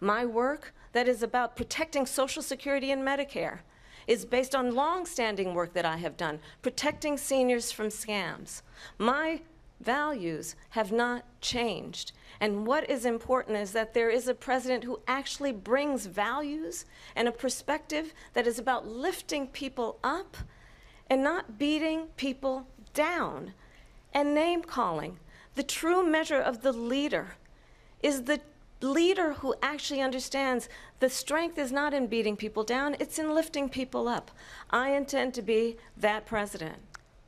My work that is about protecting Social Security and Medicare is based on long-standing work that I have done, protecting seniors from scams. My values have not changed. And what is important is that there is a president who actually brings values and a perspective that is about lifting people up and not beating people down and name-calling. The true measure of the leader is the leader who actually understands the strength is not in beating people down, it's in lifting people up. I intend to be that president.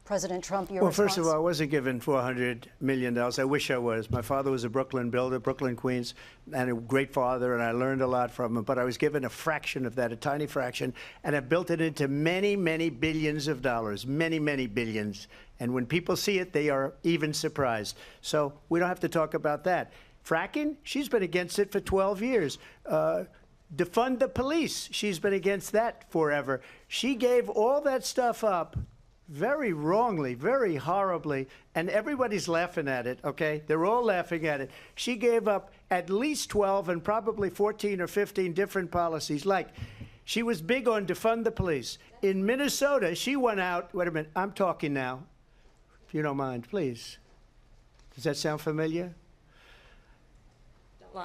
President Trump, your response? First of all, I wasn't given $400 million. I wish I was. My father was a Brooklyn builder, Brooklyn, Queens, and a great father, and I learned a lot from him. But I was given a fraction of that, a tiny fraction, and I built it into many, many billions of dollars, many, many billions. And when people see it, they are even surprised. So we don't have to talk about that. Fracking, she's been against it for 12 years. Defund the police, she's been against that forever. She gave all that stuff up very wrongly, very horribly, and everybody's laughing at it, okay? They're all laughing at it. She gave up at least 12 and probably 14 or 15 different policies, like She was big on defund the police. In Minnesota, she went out. Wait a minute, I'm talking now. If you don't mind, please. Does that sound familiar?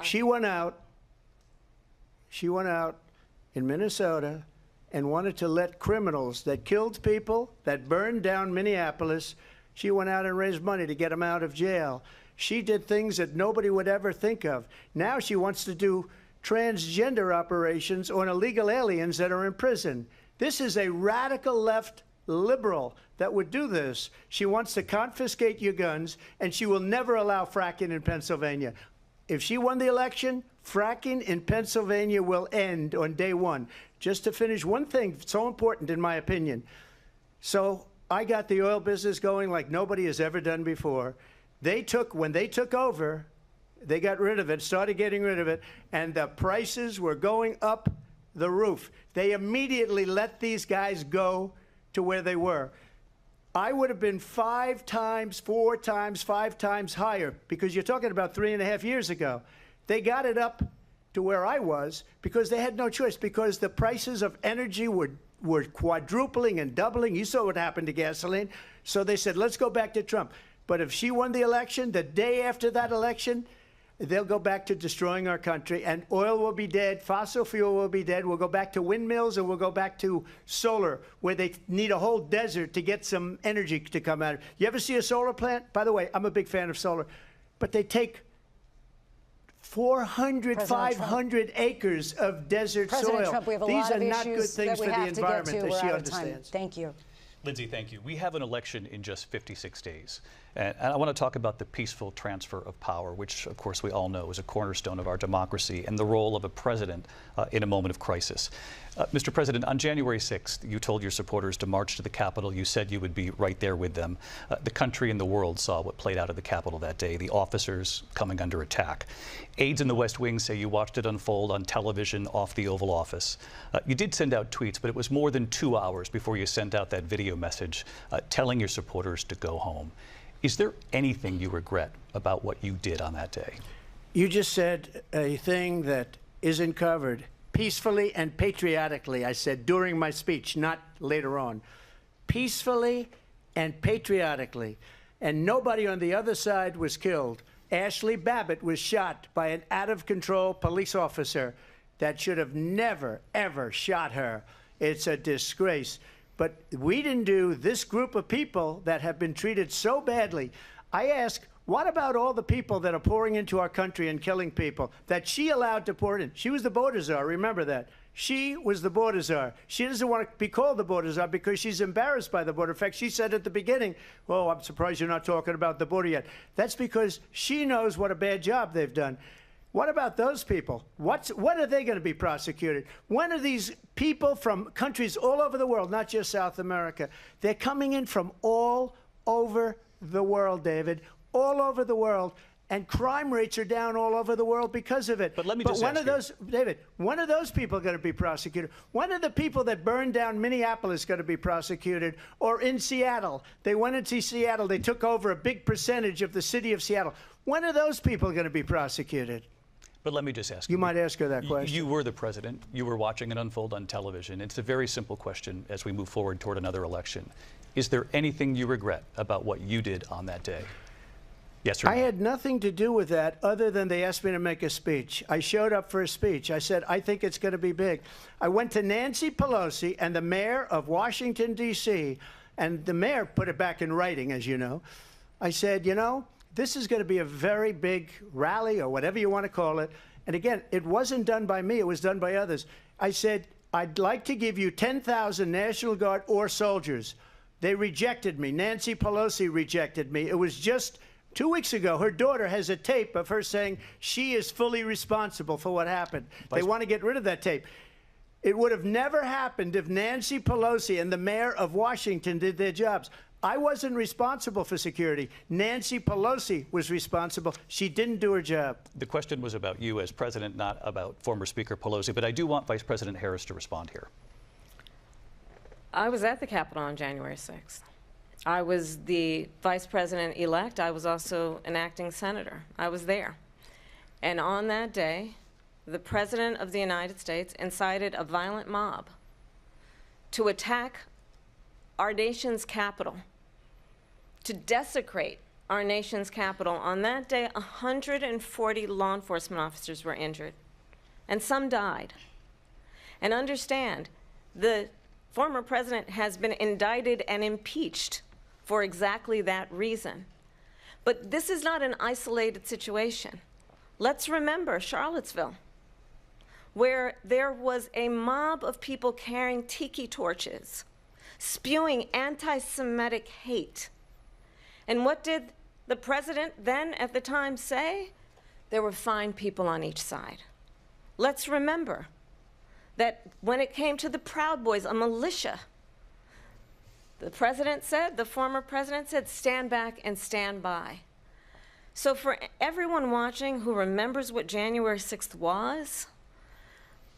She went out in Minnesota and wanted to let criminals that killed people, that burned down Minneapolis, she went out and raised money to get them out of jail. She did things that nobody would ever think of. Now she wants to do transgender operations on illegal aliens that are in prison. This is a radical left liberal that would do this. She wants to confiscate your guns, and she will never allow fracking in Pennsylvania. If she won the election, fracking in Pennsylvania will end on day one. Just to finish, one thing so important in my opinion. So I got the oil business going like nobody has ever done before. When they took over, they got rid of it, started getting rid of it, and the prices were going up the roof. They immediately let these guys go to where they were. I would have been 5 times, 4 times, 5 times higher, because you're talking about 3.5 years ago. They got it up to where I was because they had no choice, because the prices of energy were quadrupling and doubling. You saw what happened to gasoline. So they said, let's go back to Trump. But if she won the election, the day after that election, they'll go back to destroying our country, and oil will be dead, fossil fuel will be dead, we'll go back to windmills, and we'll go back to solar, where they need a whole desert to get some energy to come out. You ever see a solar plant? By the way, I'm a big fan of solar, but they take 400, 500 acres of desert President soil. Trump, we have a These lot are of not good issues things that we for the have to get to. environment, We're as she out of time. understands. Thank you. Lindsey, thank you. We have an election in just 56 days. And I want to talk about the peaceful transfer of power, which, of course, we all know is a cornerstone of our democracy, and the role of a president in a moment of crisis. Mr. President, on January 6th, you told your supporters to march to the Capitol. You said you would be right there with them. The country and the world saw what played out at the Capitol that day, the officers coming under attack. Aides in the West Wing say you watched it unfold on television off the Oval Office. You did send out tweets, but it was more than 2 hours before you sent out that video message telling your supporters to go home. Is there anything you regret about what you did on that day? You just said a thing that isn't covered. Peacefully and patriotically, I said during my speech, not later on. Peacefully and patriotically. And nobody on the other side was killed. Ashley Babbitt was shot by an out-of-control police officer that should have never, ever shot her. It's a disgrace. But we didn't do this group of people that have been treated so badly. I ask, what about all the people that are pouring into our country and killing people that she allowed to pour in? She was the border czar, remember that. She was the border czar. She doesn't want to be called the border czar because she's embarrassed by the border. In fact, she said at the beginning, oh, I'm surprised you're not talking about the border yet. That's because she knows what a bad job they've done. What about those people? When are they going to be prosecuted? When are these people from countries all over the world, not just South America? They're coming in from all over the world, David, all over the world, and crime rates are down all over the world because of it. But let me just when ask are those, David, when are those people going to be prosecuted? When are the people that burned down Minneapolis going to be prosecuted? Or in Seattle? They went into Seattle. They took over a big percentage of the city of Seattle. When are those people going to be prosecuted? But let me just ask you. You might ask her that question. You were the president. You were watching it unfold on television. It's a very simple question as we move forward toward another election. Is there anything you regret about what you did on that day? Yes or no? I had nothing to do with that other than they asked me to make a speech. I showed up for a speech. I said, I think it's going to be big. I went to Nancy Pelosi and the mayor of Washington, D.C., and the mayor put it back in writing, as you know. I said, you know, this is going to be a very big rally or whatever you want to call it. And again, it wasn't done by me. It was done by others. I said, I'd like to give you 10,000 National Guard or soldiers. They rejected me. Nancy Pelosi rejected me. It was just 2 weeks ago. Her daughter has a tape of her saying she is fully responsible for what happened. They want to get rid of that tape. It would have never happened if Nancy Pelosi and the mayor of Washington did their jobs. I wasn't responsible for security. Nancy Pelosi was responsible. She didn't do her job. The question was about you as president, not about former Speaker Pelosi, but I do want Vice President Harris to respond here. I was at the Capitol on January 6th. I was the vice president-elect. I was also an acting senator. I was there. And on that day, the President of the United States incited a violent mob to attack our nation's capital, to desecrate our nation's capital. On that day, 140 law enforcement officers were injured, and some died. And understand, the former president has been indicted and impeached for exactly that reason. But this is not an isolated situation. Let's remember Charlottesville, where there was a mob of people carrying tiki torches, spewing anti-Semitic hate. And what did the president then at the time say? There were fine people on each side. Let's remember that when it came to the Proud Boys, a militia, the president said, the former president said, stand back and stand by. So for everyone watching who remembers what January 6th was,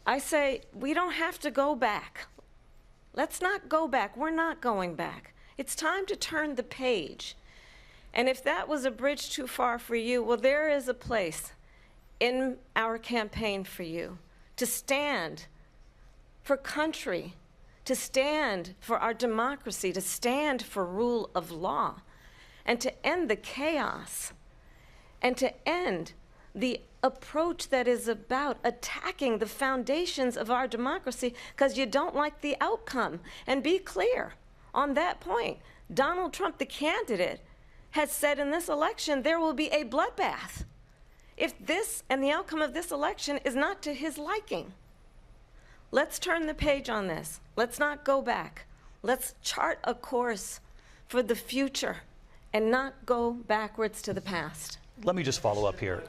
I say we don't have to go back. Let's not go back. We're not going back. It's time to turn the page. And if that was a bridge too far for you, well, there is a place in our campaign for you to stand for country, to stand for our democracy, to stand for rule of law, and to end the chaos, and to end the approach that is about attacking the foundations of our democracy because you don't like the outcome. And be clear on that point. Donald Trump, the candidate, has said in this election there will be a bloodbath if this and the outcome of this election is not to his liking. Let's turn the page on this. Let's not go back. Let's chart a course for the future and not go backwards to the past. Let me just follow up here.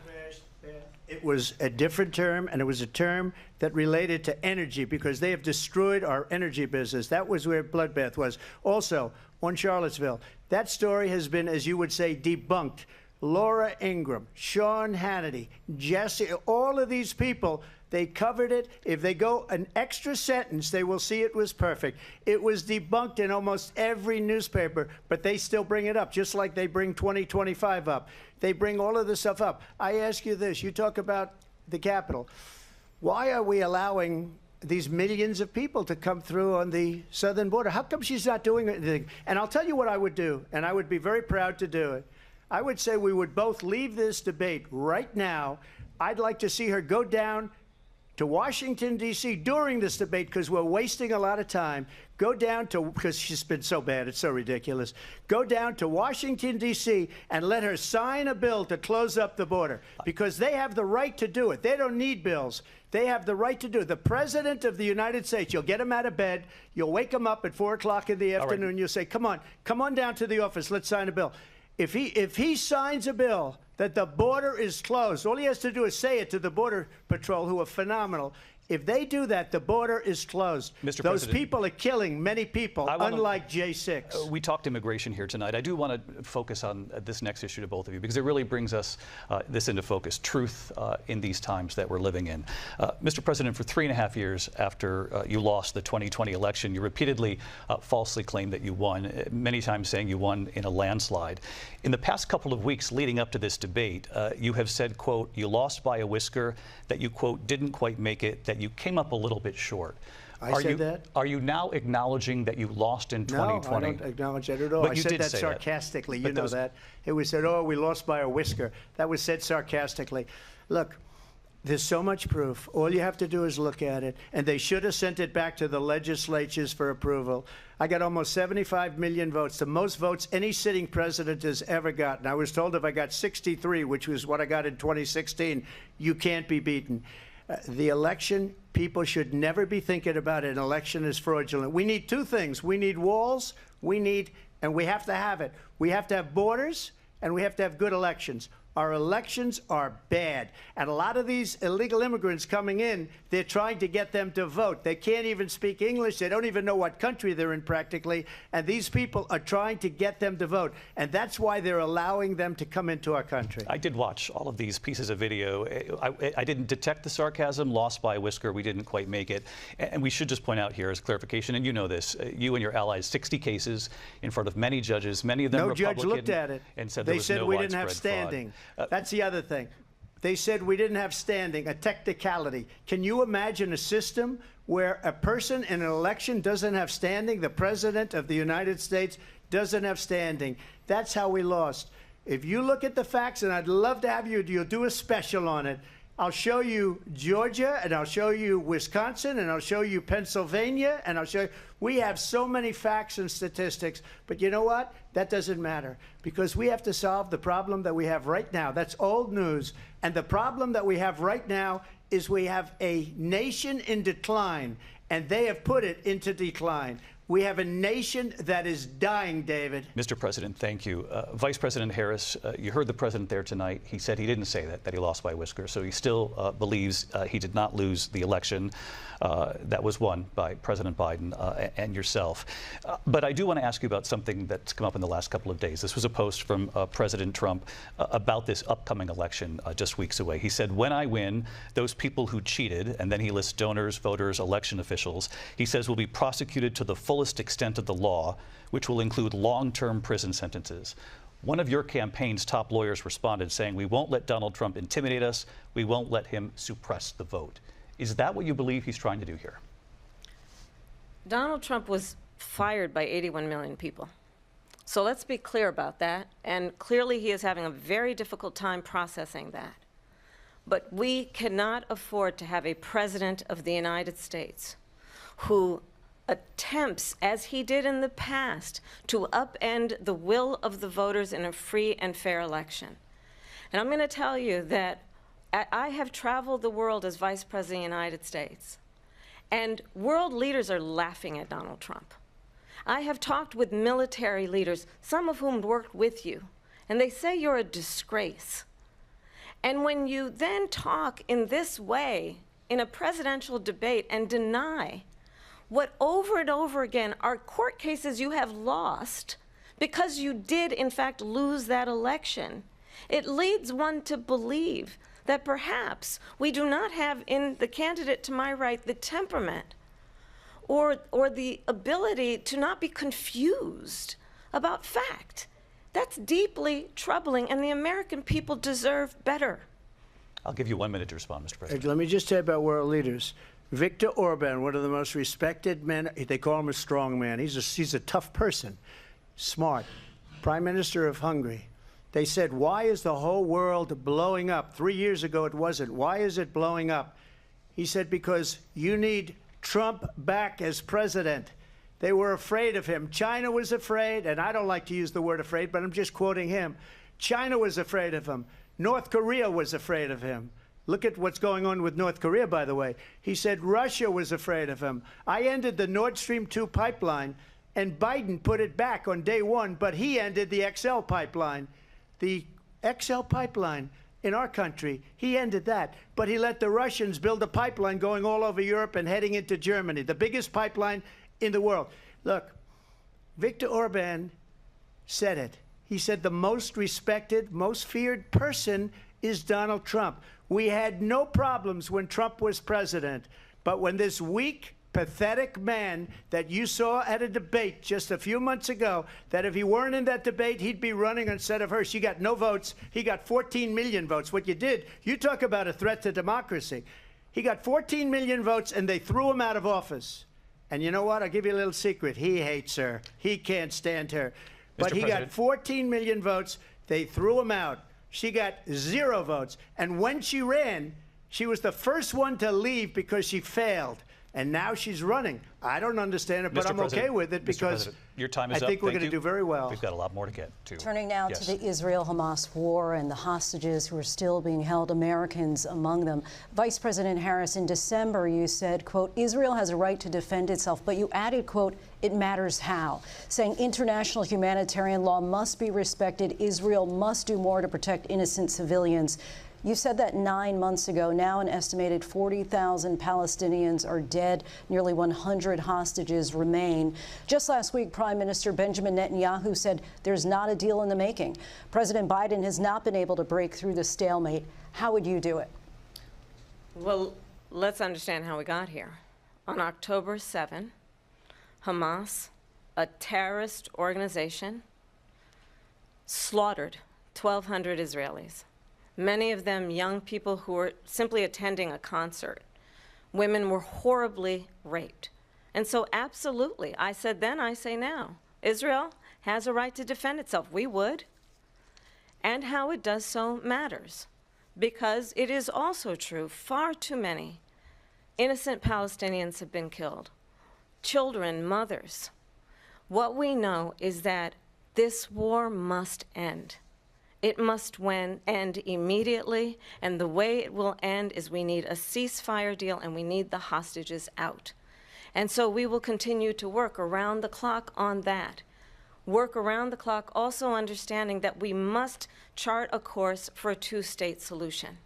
It was a different term, and it was a term that related to energy because they have destroyed our energy business. That was where bloodbath was. Also, on Charlottesville, that story has been, as you would say, debunked. Laura Ingraham, Sean Hannity, Jesse, all of these people, they covered it. If they go an extra sentence, they will see it was perfect. It was debunked in almost every newspaper, but they still bring it up, just like they bring 2025 up. They bring all of this stuff up. I ask you this. You talk about the Capitol. Why are we allowing these millions of people to come through on the southern border? How come she's not doing anything? And I'll tell you what I would do, and I would be very proud to do it. I would say we would both leave this debate right now. I'd like to see her go down to Washington, D.C. during this debate because we're wasting a lot of time. Go down to, because she's been so bad, it's so ridiculous. Go down to Washington, D.C. and let her sign a bill to close up the border because they have the right to do it. They don't need bills. They have the right to do it. The President of the United States, you'll get him out of bed, you'll wake him up at 4 o'clock in the afternoon, right. You'll say, come on down to the office, let's sign a bill. If he signs a bill that the border is closed, all he has to do is say it to the Border Patrol, who are phenomenal. If they do that, the border is closed. Mr. Those President, people are killing many people, unlike J6. We talked immigration here tonight. I do want to focus on this next issue to both of you because it really brings us this into focus, truth in these times that we're living in. Mr. President, for 3.5 years after you lost the 2020 election, you repeatedly falsely claimed that you won, many times saying you won in a landslide. In the past couple of weeks leading up to this debate, you have said, quote, you lost by a whisker, that you, quote, didn't quite make it, that you came up a little bit short. I said that? Are you now acknowledging that you lost in 2020? No, I don't acknowledge that at all. But I you said did that say sarcastically. That. You know that. It was said, oh, we lost by a whisker. That was said sarcastically. Look, there's so much proof. All you have to do is look at it. And they should have sent it back to the legislatures for approval. I got almost 75 million votes, the most votes any sitting president has ever gotten. I was told if I got 63, which was what I got in 2016, you can't be beaten. The election, people should never be thinking about an election as fraudulent. We need two things. We need walls, and we have to have it. We have to have borders, and we have to have good elections. Our elections are bad. And a lot of these illegal immigrants coming in, they're trying to get them to vote. They can't even speak English. They don't even know what country they're in practically. And these people are trying to get them to vote. And that's why they're allowing them to come into our country. I did watch all of these pieces of video. I didn't detect the sarcasm, lost by a whisker. We didn't quite make it. And we should just point out here as clarification, and you know this, you and your allies, 60 cases in front of many judges, many of them no Republican. Judge looked at it. And said they there was said no we didn't have widespread standing. fraud. That's the other thing. They said we didn't have standing, a technicality. Can you imagine a system where a person in an election doesn't have standing? The President of the United States doesn't have standing. That's how we lost. If you look at the facts, and I'd love to have you'll do a special on it. I'll show you Georgia, and I'll show you Wisconsin, and I'll show you Pennsylvania, and I'll show you. We have so many facts and statistics, but you know what? That doesn't matter, because we have to solve the problem that we have right now. That's old news. And the problem that we have right now is we have a nation in decline, and they have put it into decline. We have a nation that is dying, David. Mr. President, thank you. Vice President Harris, you heard the president there tonight. He said he didn't say that he lost by a whisker. So he still believes he did not lose the election that was won by President Biden and yourself. But I do want to ask you about something that's come up in the last couple of days. This was a post from President Trump about this upcoming election just weeks away. He said, when I win, those people who cheated, and then he lists donors, voters, election officials, he says will be prosecuted to the fullest extent of the law, which will include long-term prison sentences. One of your campaign's top lawyers responded saying, we won't let Donald Trump intimidate us. We won't let him suppress the vote. Is that what you believe he's trying to do here? Donald Trump was fired by 81 million people. So let's be clear about that. And clearly he is having a very difficult time processing that. But we cannot afford to have a president of the United States who attempts, as he did in the past, to upend the will of the voters in a free and fair election. And I'm going to tell you that I have traveled the world as Vice President of the United States, and world leaders are laughing at Donald Trump. I have talked with military leaders, some of whom worked with you, and they say you're a disgrace. And when you then talk in this way in a presidential debate and deny what over and over again are court cases you have lost because you did in fact lose that election, it leads one to believe that perhaps we do not have in the candidate to my right the temperament or the ability to not be confused about fact. That's deeply troubling, and the American people deserve better. I'll give you 1 minute to respond, Mr. President. Let me just tell you about world leaders. Viktor Orban, one of the most respected men, they call him a strong man. He's a tough person, smart. Prime Minister of Hungary. They said, why is the whole world blowing up? 3 years ago it wasn't. Why is it blowing up? He said, because you need Trump back as president. They were afraid of him. China was afraid, and I don't like to use the word afraid, but I'm just quoting him. China was afraid of him. North Korea was afraid of him. Look at what's going on with North Korea, by the way. He said Russia was afraid of him. I ended the Nord Stream 2 pipeline, and Biden put it back on day one, but he ended the XL pipeline. The XL pipeline in our country, he ended that. But he let the Russians build a pipeline going all over Europe and heading into Germany, the biggest pipeline in the world. Look, Viktor Orban said it. He said the most respected, most feared person is Donald Trump. We had no problems when Trump was president, but when this weak, pathetic man that you saw at a debate just a few months ago, that if he weren't in that debate, he'd be running instead of her. She got no votes. He got 14 million votes. What you did, you talk about a threat to democracy. He got 14 million votes, and they threw him out of office. And you know what? I'll give you a little secret. He hates her. He can't stand her. But he got 14 million votes. They threw him out. She got 0 votes. And when she ran, she was the first one to leave because she failed. And now she's running. I don't understand it, but I'm okay with it because your time is I think we're going to do very well. We've got a lot more to get to. Turning now to the Israel-Hamas war and the hostages who are still being held, Americans among them. Vice President Harris, in December, you said, quote, Israel has a right to defend itself, but you added, quote, it matters how, saying international humanitarian law must be respected. Israel must do more to protect innocent civilians. You said that 9 months ago. Now an estimated 40,000 Palestinians are dead. Nearly 100 hostages remain. Just last week, Prime Minister Benjamin Netanyahu said there's not a deal in the making. President Biden has not been able to break through the stalemate. How would you do it? Well, let's understand how we got here. On October 7, Hamas, a terrorist organization, slaughtered 1,200 Israelis. many of them young people who were simply attending a concert. Women were horribly raped. And so absolutely, I said then, I say now, Israel has a right to defend itself. We would. And how it does so matters, because it is also true, far too many innocent Palestinians have been killed. Children, mothers. What we know is that this war must end. It must end immediately, and the way it will end is we need a ceasefire deal and we need the hostages out. And so we will continue to work around the clock on that. Work around the clock, also understanding that we must chart a course for a two-state solution.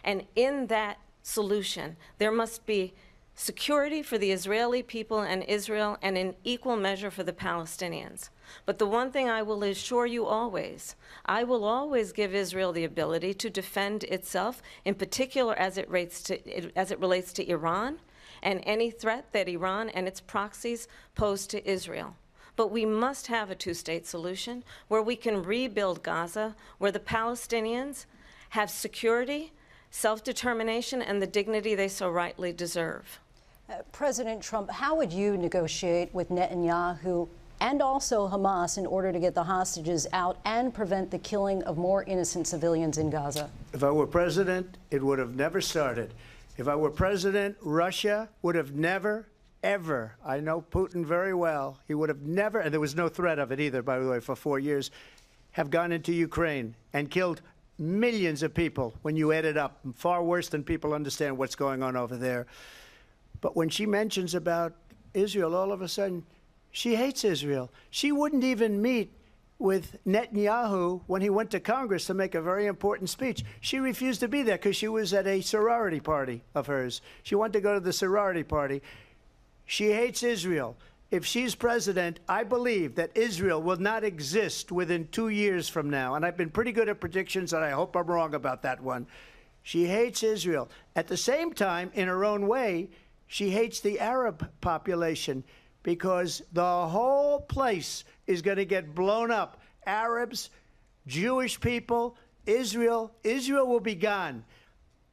And in that solution, there must be security for the Israeli people and Israel, and in equal measure for the Palestinians. But the one thing I will assure you always, I will always give Israel the ability to defend itself, in particular as it relates to Iran and any threat that Iran and its proxies pose to Israel. But we must have a two-state solution where we can rebuild Gaza, where the Palestinians have security, self-determination, and the dignity they so rightly deserve. President Trump, how would you negotiate with Netanyahu and also Hamas in order to get the hostages out and prevent the killing of more innocent civilians in Gaza? If I were president, it would have never started. If I were president, Russia would have never, ever, I know Putin very well, he would have never, and there was no threat of it either, by the way, for 4 years, have gone into Ukraine and killed millions of people when you add it up, far worse than people understand what's going on over there. But when she mentions about Israel, all of a sudden, she hates Israel. She wouldn't even meet with Netanyahu when he went to Congress to make a very important speech. She refused to be there because she was at a sorority party of hers. She wanted to go to the sorority party. She hates Israel. If she's president, I believe that Israel will not exist within 2 years from now. And I've been pretty good at predictions, and I hope I'm wrong about that one. She hates Israel. At the same time, in her own way, she hates the Arab population because the whole place is going to get blown up. Arabs, Jewish people, Israel will be gone.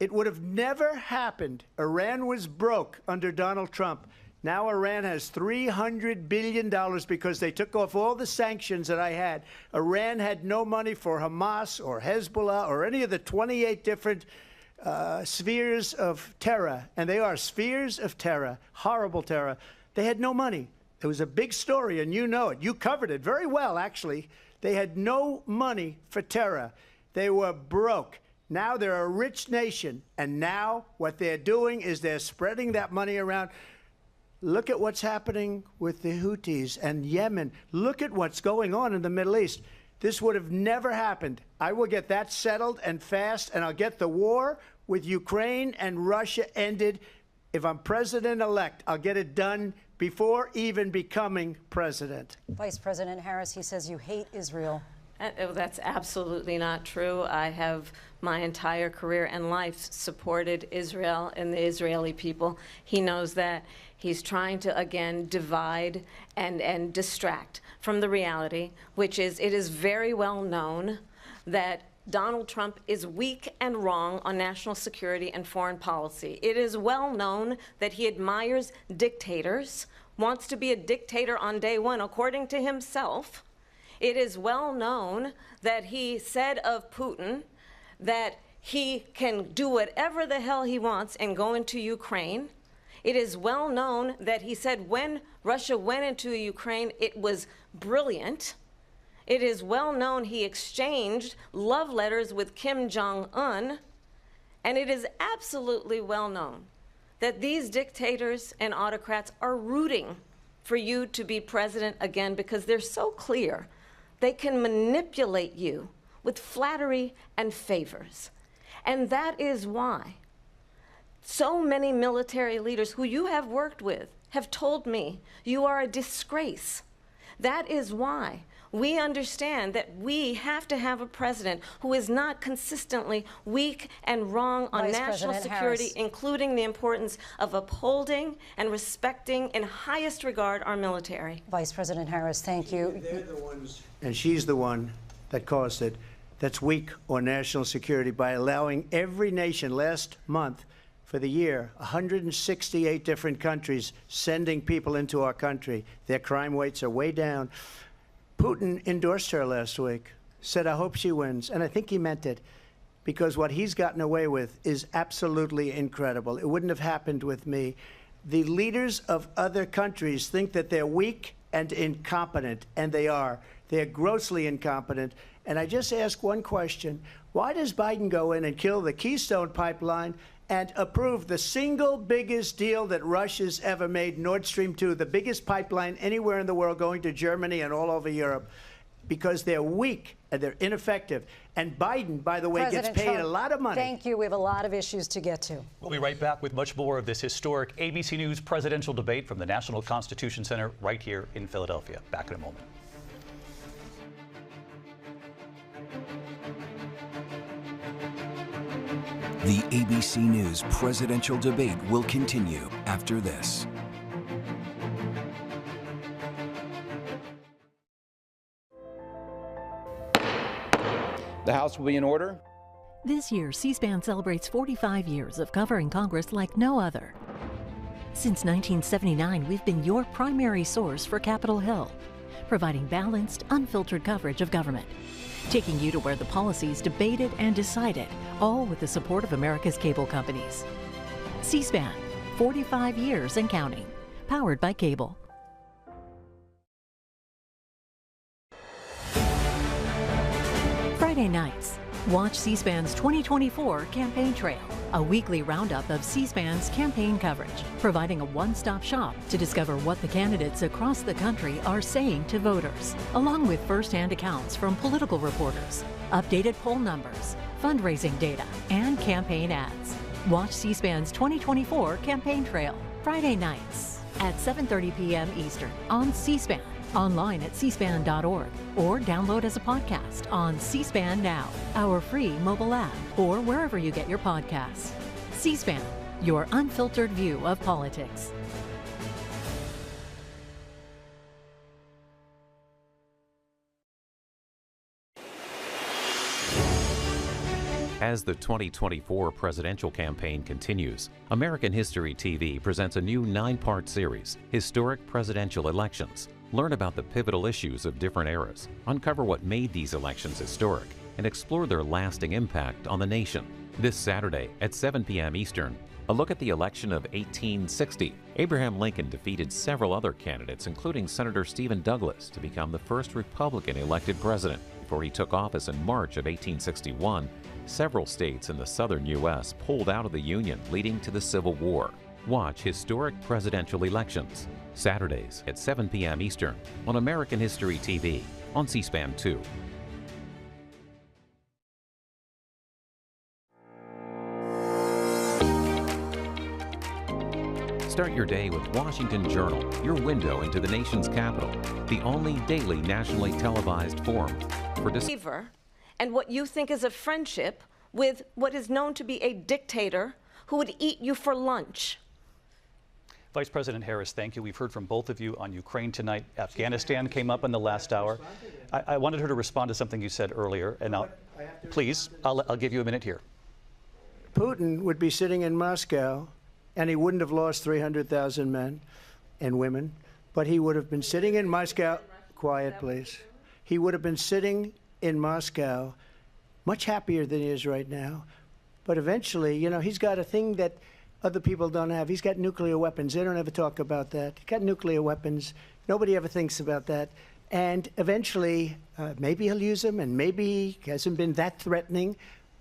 It would have never happened. Iran was broke under Donald Trump. Now Iran has $300 billion because they took off all the sanctions that I had. Iran had no money for Hamas or Hezbollah or any of the 28 different spheres of terror, and they are spheres of terror, horrible terror. They had no money. It was a big story, and you know it. You covered it very well, actually. They had no money for terror. They were broke. Now they're a rich nation, and now what they're doing is they're spreading that money around. Look at what's happening with the Houthis and Yemen. Look at what's going on in the Middle East. This would have never happened. I will get that settled and fast, and I'll get the war with Ukraine and Russia ended. If I'm president-elect, I'll get it done before even becoming president. Vice President Harris, he says you hate Israel. That's absolutely not true. I have my entire career and life supported Israel and the Israeli people. He knows that. He's trying to, again, divide and distract from the reality, which is it is very well known that Donald Trump is weak and wrong on national security and foreign policy. It is well known that he admires dictators, wants to be a dictator on day one, according to himself. It is well known that he said of Putin that he can do whatever the hell he wants and go into Ukraine. It is well known that he said when Russia went into Ukraine, it was brilliant. It is well known he exchanged love letters with Kim Jong-un. And it is absolutely well known that these dictators and autocrats are rooting for you to be president again because they're so clear. They can manipulate you with flattery and favors. And that is why so many military leaders who you have worked with have told me you are a disgrace. That is why we understand that we have to have a president who is not consistently weak and wrong on national security, including the importance of upholding and respecting in highest regard our military. Vice President Harris, thank you. They're the ones, and she's the one that caused it. that's weak on national security by allowing every nation last month for the year, 168 different countries sending people into our country. Their crime rates are way down. Putin endorsed her last week, said, I hope she wins. And I think he meant it, because what he's gotten away with is absolutely incredible. It wouldn't have happened with me. The leaders of other countries think that they're weak and incompetent, and they are. They're grossly incompetent. And I just ask one question. Why does Biden go in and kill the Keystone Pipeline and approve the single biggest deal that Russia's ever made, Nord Stream 2, the biggest pipeline anywhere in the world going to Germany and all over Europe? Because they're weak and they're ineffective. And Biden, by the way, President gets paid Trump, a lot of money. Thank you. We have a lot of issues to get to. We'll be right back with much more of this historic ABC News presidential debate from the National Constitution Center right here in Philadelphia. Back in a moment. The ABC News presidential debate will continue after this. The House will be in order. This year, C-SPAN celebrates 45 years of covering Congress like no other. Since 1979, we've been your primary source for Capitol Hill, providing balanced, unfiltered coverage of government, taking you to where the policy is debated and decided, all with the support of America's cable companies. C-SPAN, 45 years and counting, powered by cable. Friday nights, watch C-SPAN's 2024 Campaign Trail, a weekly roundup of C-SPAN's campaign coverage, providing a one-stop shop to discover what the candidates across the country are saying to voters, along with first-hand accounts from political reporters, updated poll numbers, fundraising data, and campaign ads. Watch C-SPAN's 2024 Campaign Trail, Friday nights at 7:30 p.m. Eastern on C-SPAN, online at cspan.org, or download as a podcast on C-SPAN Now, our free mobile app, or wherever you get your podcasts. C-SPAN, your unfiltered view of politics. As the 2024 presidential campaign continues, American History TV presents a new 9-part series, Historic Presidential Elections. Learn about the pivotal issues of different eras, uncover what made these elections historic, and explore their lasting impact on the nation. This Saturday at 7 p.m. Eastern, a look at the election of 1860. Abraham Lincoln defeated several other candidates, including Senator Stephen Douglas, to become the first Republican elected president. Before he took office in March of 1861, several states in the southern U.S. pulled out of the Union, leading to the Civil War. Watch Historic Presidential Elections, Saturdays at 7 p.m. Eastern on American History TV on C-SPAN 2. Start your day with Washington Journal, your window into the nation's capital, the only daily nationally televised forum for and what you think is a friendship with what is known to be a dictator who would eat you for lunch. Vice President Harris, thank you. We've heard from both of you on Ukraine tonight. Afghanistan came up in the last hour. I wanted her to respond to something you said earlier, and I'll give you a minute here. Putin would be sitting in Moscow, and he wouldn't have lost 300,000 men and women, but he would have been sitting in Moscow. Quiet, please. He would have been sitting in Moscow much happier than he is right now. But eventually, you know, he's got a thing that other people don't have. He's got nuclear weapons. They don't ever talk about that. He's got nuclear weapons. Nobody ever thinks about that. And eventually, maybe he'll use them, and maybe he hasn't been that threatening,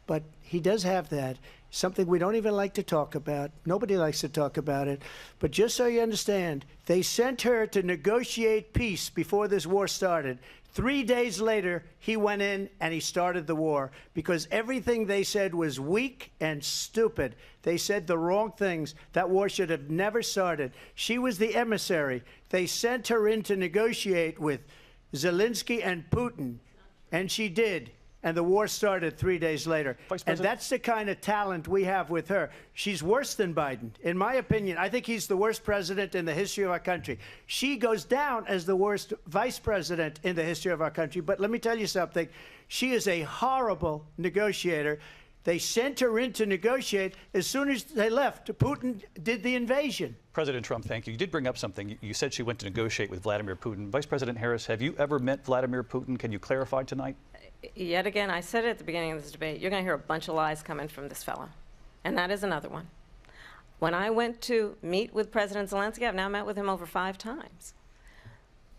but he does have that. Something we don't even like to talk about. Nobody likes to talk about it. But just so you understand, they sent her to negotiate peace before this war started. 3 days later, he went in and he started the war because everything they said was weak and stupid. They said the wrong things. That war should have never started. She was the emissary. They sent her in to negotiate with Zelensky and Putin, and she did. and the war started 3 days later. Vice And President? that's the kind of talent we have with her. She's worse than Biden. In my opinion, I think he's the worst president in the history of our country. She goes down as the worst vice president in the history of our country. But let me tell you something. She is a horrible negotiator. They sent her in to negotiate. As soon as they left, Putin did the invasion. President Trump, thank you. You did bring up something. You said she went to negotiate with Vladimir Putin. Vice President Harris, have you ever met Vladimir Putin? Can you clarify tonight? Yet again, I said it at the beginning of this debate, you're going to hear a bunch of lies coming from this fellow. And that is another one. When I went to meet with President Zelensky, I've now met with him over 5 times.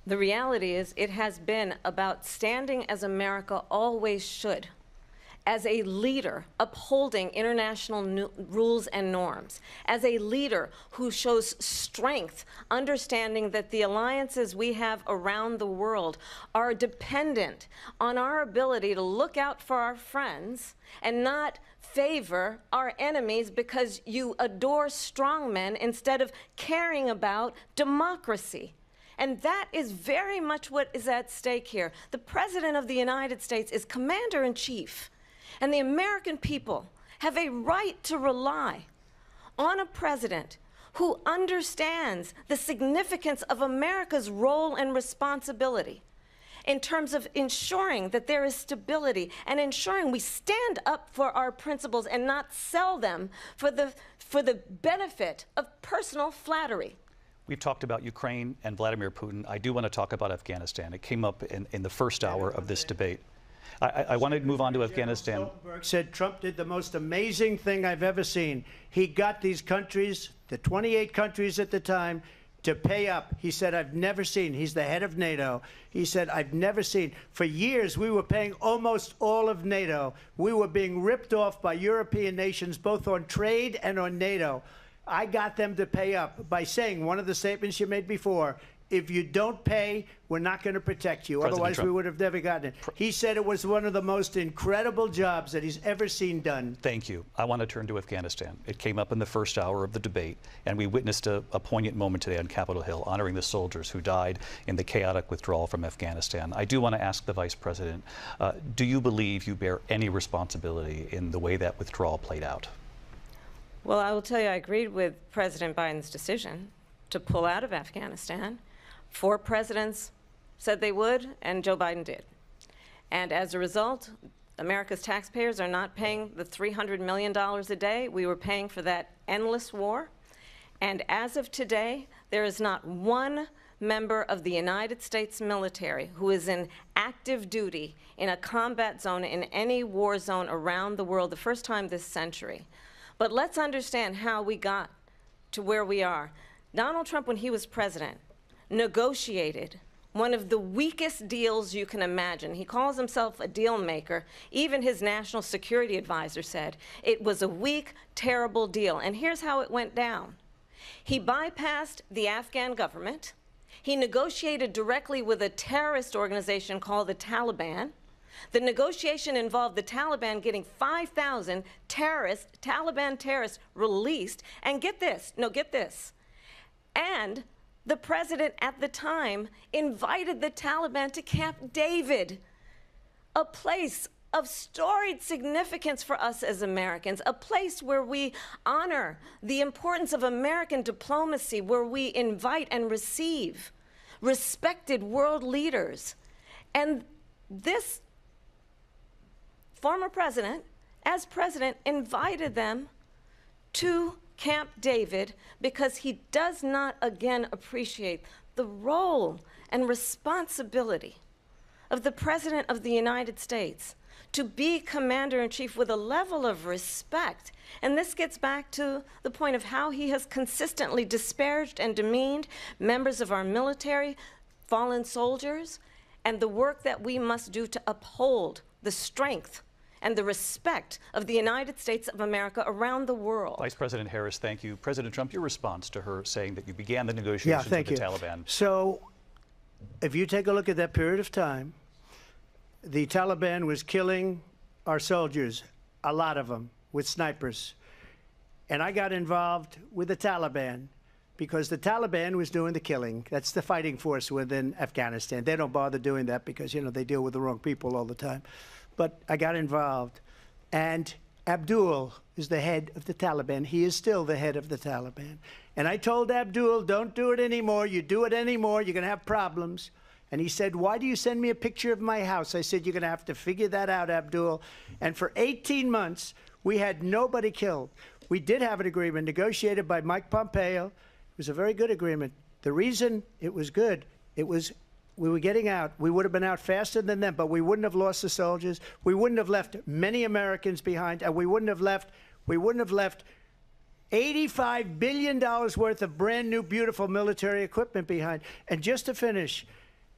The reality is it has been about standing as America always should, as a leader upholding international rules and norms, as a leader who shows strength, understanding that the alliances we have around the world are dependent on our ability to look out for our friends and not favor our enemies because you adore strongmen instead of caring about democracy. And that is very much what is at stake here. The President of the United States is commander-in-chief. And the American people have a right to rely on a president who understands the significance of America's role and responsibility in terms of ensuring that there is stability and ensuring we stand up for our principles and not sell them for the benefit of personal flattery. We've talked about Ukraine and Vladimir Putin. I do want to talk about Afghanistan. It came up in the first hour of this debate. I want to move on to Afghanistan. Stoltenberg said Trump did the most amazing thing I've ever seen. He got these countries, the 28 countries at the time, to pay up. He said, I've never seen. He's the head of NATO. He said, I've never seen. For years, we were paying almost all of NATO. We were being ripped off by European nations, both on trade and on NATO. I got them to pay up by saying one of the statements you made before, if you don't pay, we're not going to protect you. President Otherwise, Trump. we would have never gotten it. He said it was one of the most incredible jobs that he's ever seen done. Thank you. I want to turn to Afghanistan. It came up in the first hour of the debate, and we witnessed a poignant moment today on Capitol Hill, honoring the soldiers who died in the chaotic withdrawal from Afghanistan. I do want to ask the Vice President, do you believe you bear any responsibility in the way that withdrawal played out? Well, I will tell you, I agreed with President Biden's decision to pull out of Afghanistan. 4 presidents said they would, and Joe Biden did. And as a result, America's taxpayers are not paying the $300 million a day we were paying for that endless war. And as of today, there is not one member of the United States military who is in active duty in a combat zone in any war zone around the world, the first time this century. But let's understand how we got to where we are. Donald Trump, when he was president, negotiated one of the weakest deals you can imagine. He calls himself a deal maker. Even his national security advisor said it was a weak, terrible deal. And here's how it went down. He bypassed the Afghan government. He negotiated directly with a terrorist organization called the Taliban. The negotiation involved the Taliban getting 5,000 Taliban terrorists released. And get this, and the president at the time invited the Taliban to Camp David, a place of storied significance for us as Americans, a place where we honor the importance of American diplomacy, where we invite and receive respected world leaders. And this former president, as president, invited them to Camp David because he does not again appreciate the role and responsibility of the President of the United States to be commander-in-chief with a level of respect. And this gets back to the point of how he has consistently disparaged and demeaned members of our military, fallen soldiers, and the work that we must do to uphold the strength and the respect of the United States of America around the world. Vice President Harris, thank you. President Trump, your response to her saying that you began the negotiations with the Taliban. So if you take a look at that period of time, the Taliban was killing our soldiers, a lot of them, with snipers. And I got involved with the Taliban because the Taliban was doing the killing. That's the fighting force within Afghanistan. They don't bother doing that because, you know, they deal with the wrong people all the time. but I got involved. And Abdul is the head of the Taliban. He is still the head of the Taliban. And I told Abdul, don't do it anymore. You do it anymore, you're going to have problems. And he said, why do you send me a picture of my house? I said, you're going to have to figure that out, Abdul. And for 18 months, we had nobody killed. We did have an agreement negotiated by Mike Pompeo. It was a very good agreement. The reason it was good, it was we were getting out. We would have been out faster than them, but we wouldn't have lost the soldiers. We wouldn't have left many Americans behind, and we wouldn't have left $85 billion worth of brand new, beautiful military equipment behind. And just to finish,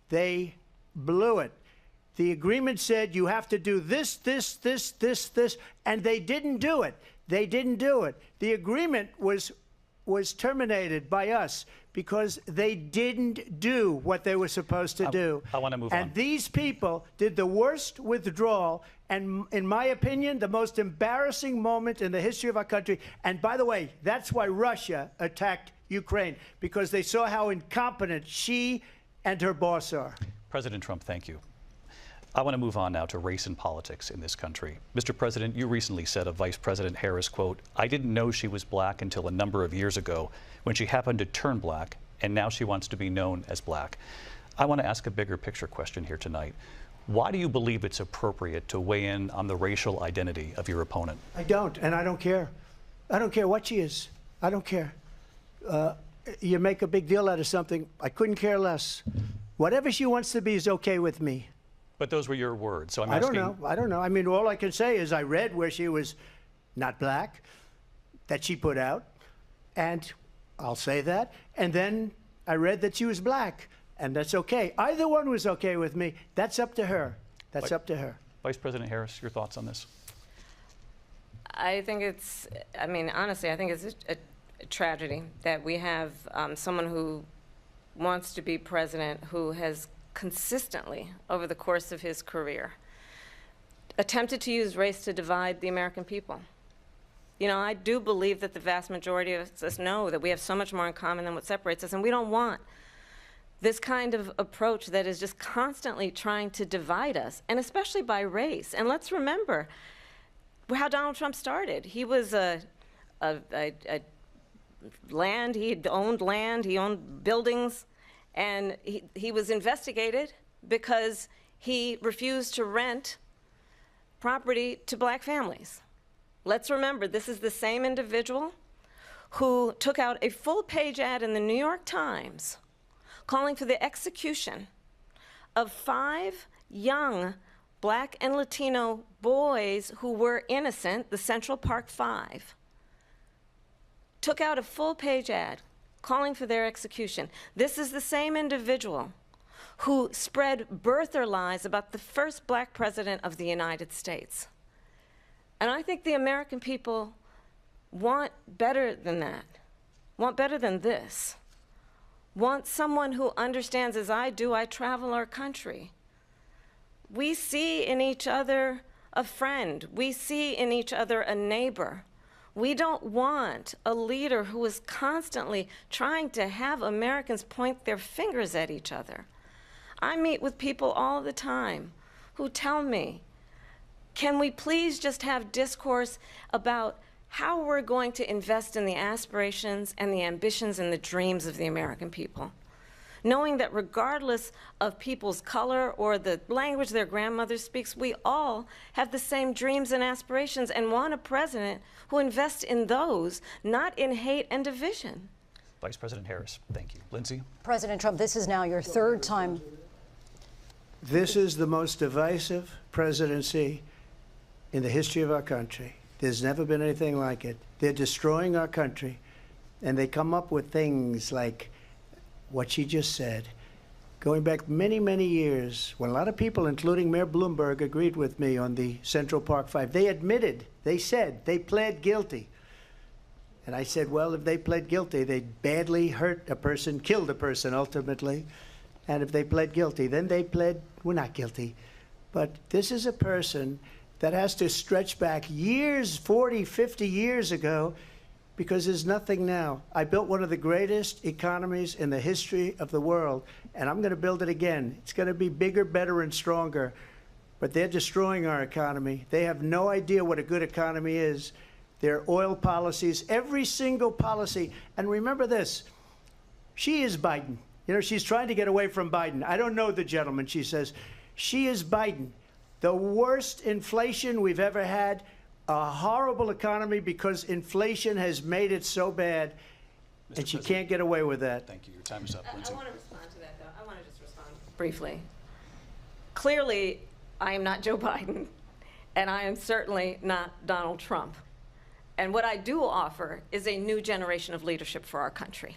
they blew it. The agreement said you have to do this, this, this, this, this, and they didn't do it. They didn't do it. The agreement was terminated by us because they didn't do what they were supposed to do. I want to move on. And these people did the worst withdrawal and, in my opinion, the most embarrassing moment in the history of our country. And by the way, that's why Russia attacked Ukraine, because they saw how incompetent she and her boss are. President Trump, thank you. I want to move on now to race and politics in this country. Mr. President, you recently said of Vice President Harris, quote, I didn't know she was black until a number of years ago when she happened to turn black, and now she wants to be known as black. I want to ask a bigger picture question here tonight. Why do you believe it's appropriate to weigh in on the racial identity of your opponent? I don't, and I don't care. I don't care what she is. I don't care. You make a big deal out of something. I couldn't care less. Whatever she wants to be is okay with me. But those were your words, so I'm I asking. don't know. I mean, all I can say is I read where she was not black, that she put out, and I'll say that. And then I read that she was black, and that's okay. Either one was okay with me. That's up to her. That's up to her. Vice President Harris, your thoughts on this? I think it's, I mean, honestly, I think it's a tragedy that we have someone who wants to be president who has consistently, over the course of his career, attempted to use race to divide the American people. You know, I do believe that the vast majority of us know that we have so much more in common than what separates us, and we don't want this kind of approach that is just constantly trying to divide us, and especially by race. And let's remember how Donald Trump started. He was land, he owned buildings, and he was investigated because he refused to rent property to black families. Let's remember, this is the same individual who took out a full-page ad in the New York Times calling for the execution of 5 young black and Latino boys who were innocent, the Central Park 5. Took out a full-page ad calling for their execution. This is the same individual who spread birther lies about the first black president of the United States. And I think the American people want better than that, want better than this, want someone who understands, as I do, I travel our country. We see in each other a friend. We see in each other a neighbor. We don't want a leader who is constantly trying to have Americans point their fingers at each other. I meet with people all the time who tell me, can we please just have discourse about how we're going to invest in the aspirations and the ambitions and the dreams of the American people? Knowing that regardless of people's color or the language their grandmother speaks, we all have the same dreams and aspirations and want a president who invests in those, not in hate and division. Vice President Harris, thank you. Lindsay? President Trump, this is now your 3rd time. This is the most divisive presidency in the history of our country. There's never been anything like it. They're destroying our country, and they come up with things like what she just said. Going back many, many years, when a lot of people, including Mayor Bloomberg, agreed with me on the Central Park 5, they admitted, they said, they pled guilty. And I said, well, if they pled guilty, they badly hurt a person, killed a person ultimately. And if they pled guilty, then they pled, we're not guilty. But this is a person that has to stretch back years, 40, 50 years ago, because there's nothing now. I built one of the greatest economies in the history of the world, and I'm going to build it again. It's going to be bigger, better, and stronger. but they're destroying our economy. They have no idea what a good economy is. Their oil policies, every single policy. And remember this, she is Biden. You know, she's trying to get away from Biden. I don't know the gentleman, she says. She is Biden. The worst inflation we've ever had, a horrible economy because inflation has made it so bad, and she can't get away with that. Thank you. Your time is up, Lindsey. I want to respond to that, though. I want to just respond briefly. Clearly, I am not Joe Biden, and I am certainly not Donald Trump. And what I do offer is a new generation of leadership for our country,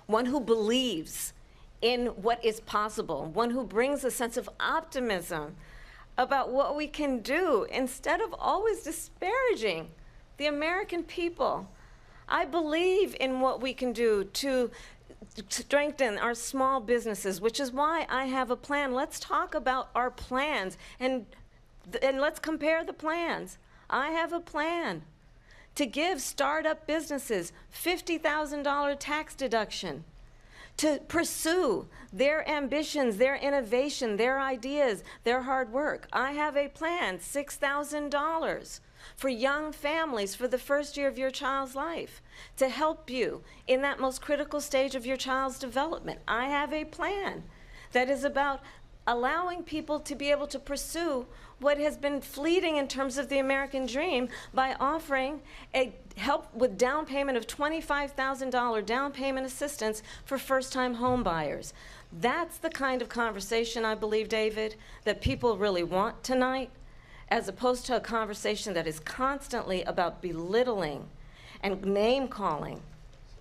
one who believes in what is possible, one who brings a sense of optimism about what we can do instead of always disparaging the American people. I believe in what we can do to strengthen our small businesses, which is why I have a plan. Let's talk about our plans and let's compare the plans. I have a plan to give startup businesses $50,000 tax deduction, to pursue their ambitions, their innovation, their ideas, their hard work. I have a plan, $6,000 for young families for the first year of your child's life, to help you in that most critical stage of your child's development. I have a plan that is about allowing people to be able to pursue what has been fleeting in terms of the American dream by offering a help with down payment of $25,000 down payment assistance for first-time home buyers. That's the kind of conversation, I believe, David, that people really want tonight, as opposed to a conversation that is constantly about belittling and name-calling.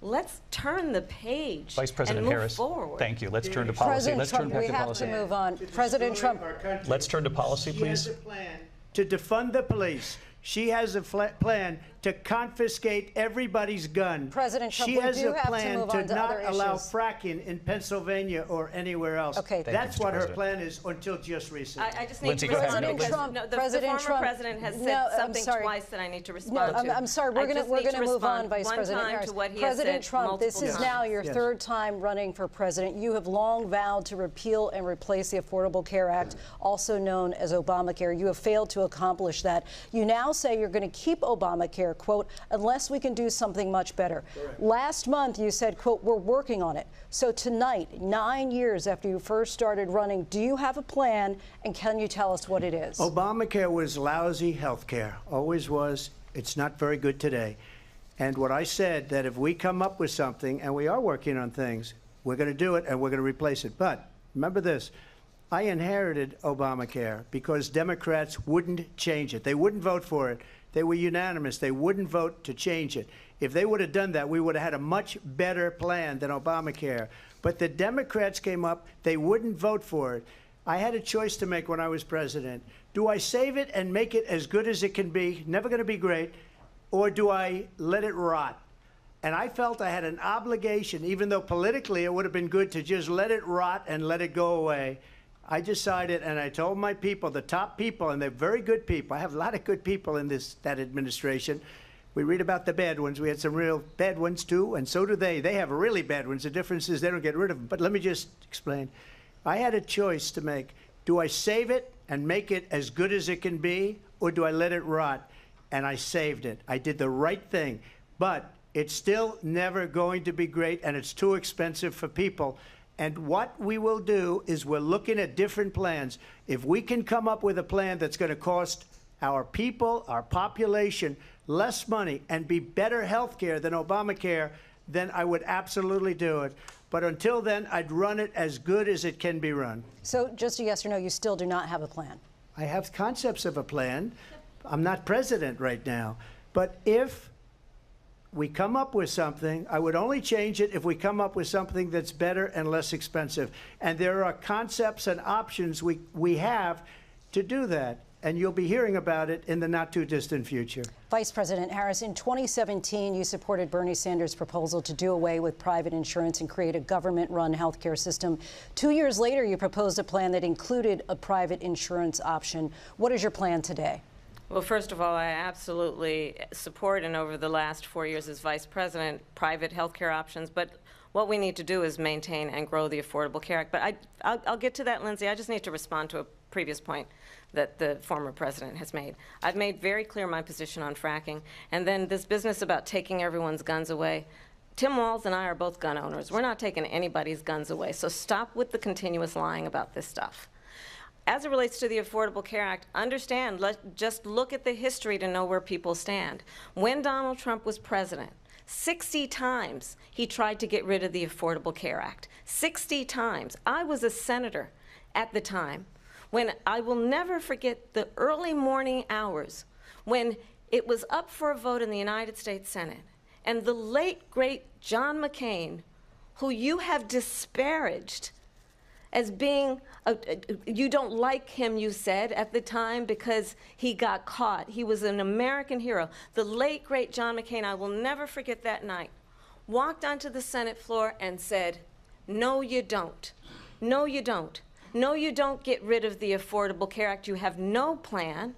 Let's turn the page Vice President and move Harris, forward. thank you. Let's turn to policy. President Let's Trump, turn back we to have policy. to move on. President Trump. Let's turn to policy, She please. has a plan to defund the police. She has a plan to confiscate everybody's gun. President Trump, she we has do a have to plan move to on to not other allow issues. fracking in Pennsylvania or anywhere else. Okay. Thank you, That's Mr. what her President. plan is until just recently. I just need Lindsey, to go ahead. respond President because Trump, no, the President former Trump. president has said No, I'm something sorry. twice that I need to No, respond to. I'm sorry. I We're just going need to to move on, respond Vice one President time Harris. to what he has President said Trump, this multiple is times. now your Yes. third time running for president. You have long vowed to repeal and replace the Affordable Care Act, also known as Obamacare. You have failed to accomplish that. You now say you're going to keep Obamacare, quote, unless we can do something much better. Correct. Last month you said, quote, we're working on it. So tonight, 9 years after you first started running, do you have a plan, and can you tell us what it is? Obamacare was lousy health care, always was. It's not very good today. And what I said, that if we come up with something, and we are working on things, we're going to do it and we're going to replace it. But remember this, I inherited Obamacare because Democrats wouldn't change it. They wouldn't vote for it. They were unanimous. They wouldn't vote to change it. If they would have done that, we would have had a much better plan than Obamacare. But the Democrats came up. They wouldn't vote for it. I had a choice to make when I was president. Do I save it and make it as good as it can be, never going to be great, or do I let it rot? And I felt I had an obligation, even though politically it would have been good to just let it rot and let it go away. I decided, and I told my people, the top people, and they're very good people. I have a lot of good people in that administration. We read about the bad ones. We had some real bad ones, too, and so do they. They have really bad ones. The difference is they don't get rid of them. But let me just explain. I had a choice to make. Do I save it and make it as good as it can be, or do I let it rot? And I saved it. I did the right thing. But it's still never going to be great, and it's too expensive for people. And what we will do is we're looking at different plans. If we can come up with a plan that's going to cost our people, our population, less money and be better health care than Obamacare, then I would absolutely do it. But until then, I'd run it as good as it can be run. So just a yes or no, you still do not have a plan? I have concepts of a plan. I'm not president right now. But if we come up with something, I would only change it if we come up with something that's better and less expensive. And there are concepts and options we have to do that. And you'll be hearing about it in the not-too-distant future. Vice President Harris, in 2017, you supported Bernie Sanders' proposal to do away with private insurance and create a government-run health care system. 2 years later, you proposed a plan that included a private insurance option. What is your plan today? Well, first of all, I absolutely support, and over the last 4 years as vice president, private health care options. But what we need to do is maintain and grow the Affordable Care Act. But I'll get to that, Lindsey. I just need to respond to a previous point that the former president has made. I've made very clear my position on fracking. And then this business about taking everyone's guns away. Tim Walz and I are both gun owners. We're not taking anybody's guns away. So stop with the continuous lying about this stuff. As it relates to the Affordable Care Act, understand, just look at the history to know where people stand. When Donald Trump was president, 60 times he tried to get rid of the Affordable Care Act. 60 times. I was a senator at the time when I will never forget the early morning hours when it was up for a vote in the United States Senate. And the late, great John McCain, who you have disparaged as being, you don't like him, you said, at the time because he got caught. He was an American hero. The late, great John McCain, I will never forget that night, walked onto the Senate floor and said, no, you don't. No, you don't. No, you don't get rid of the Affordable Care Act. You have no plan.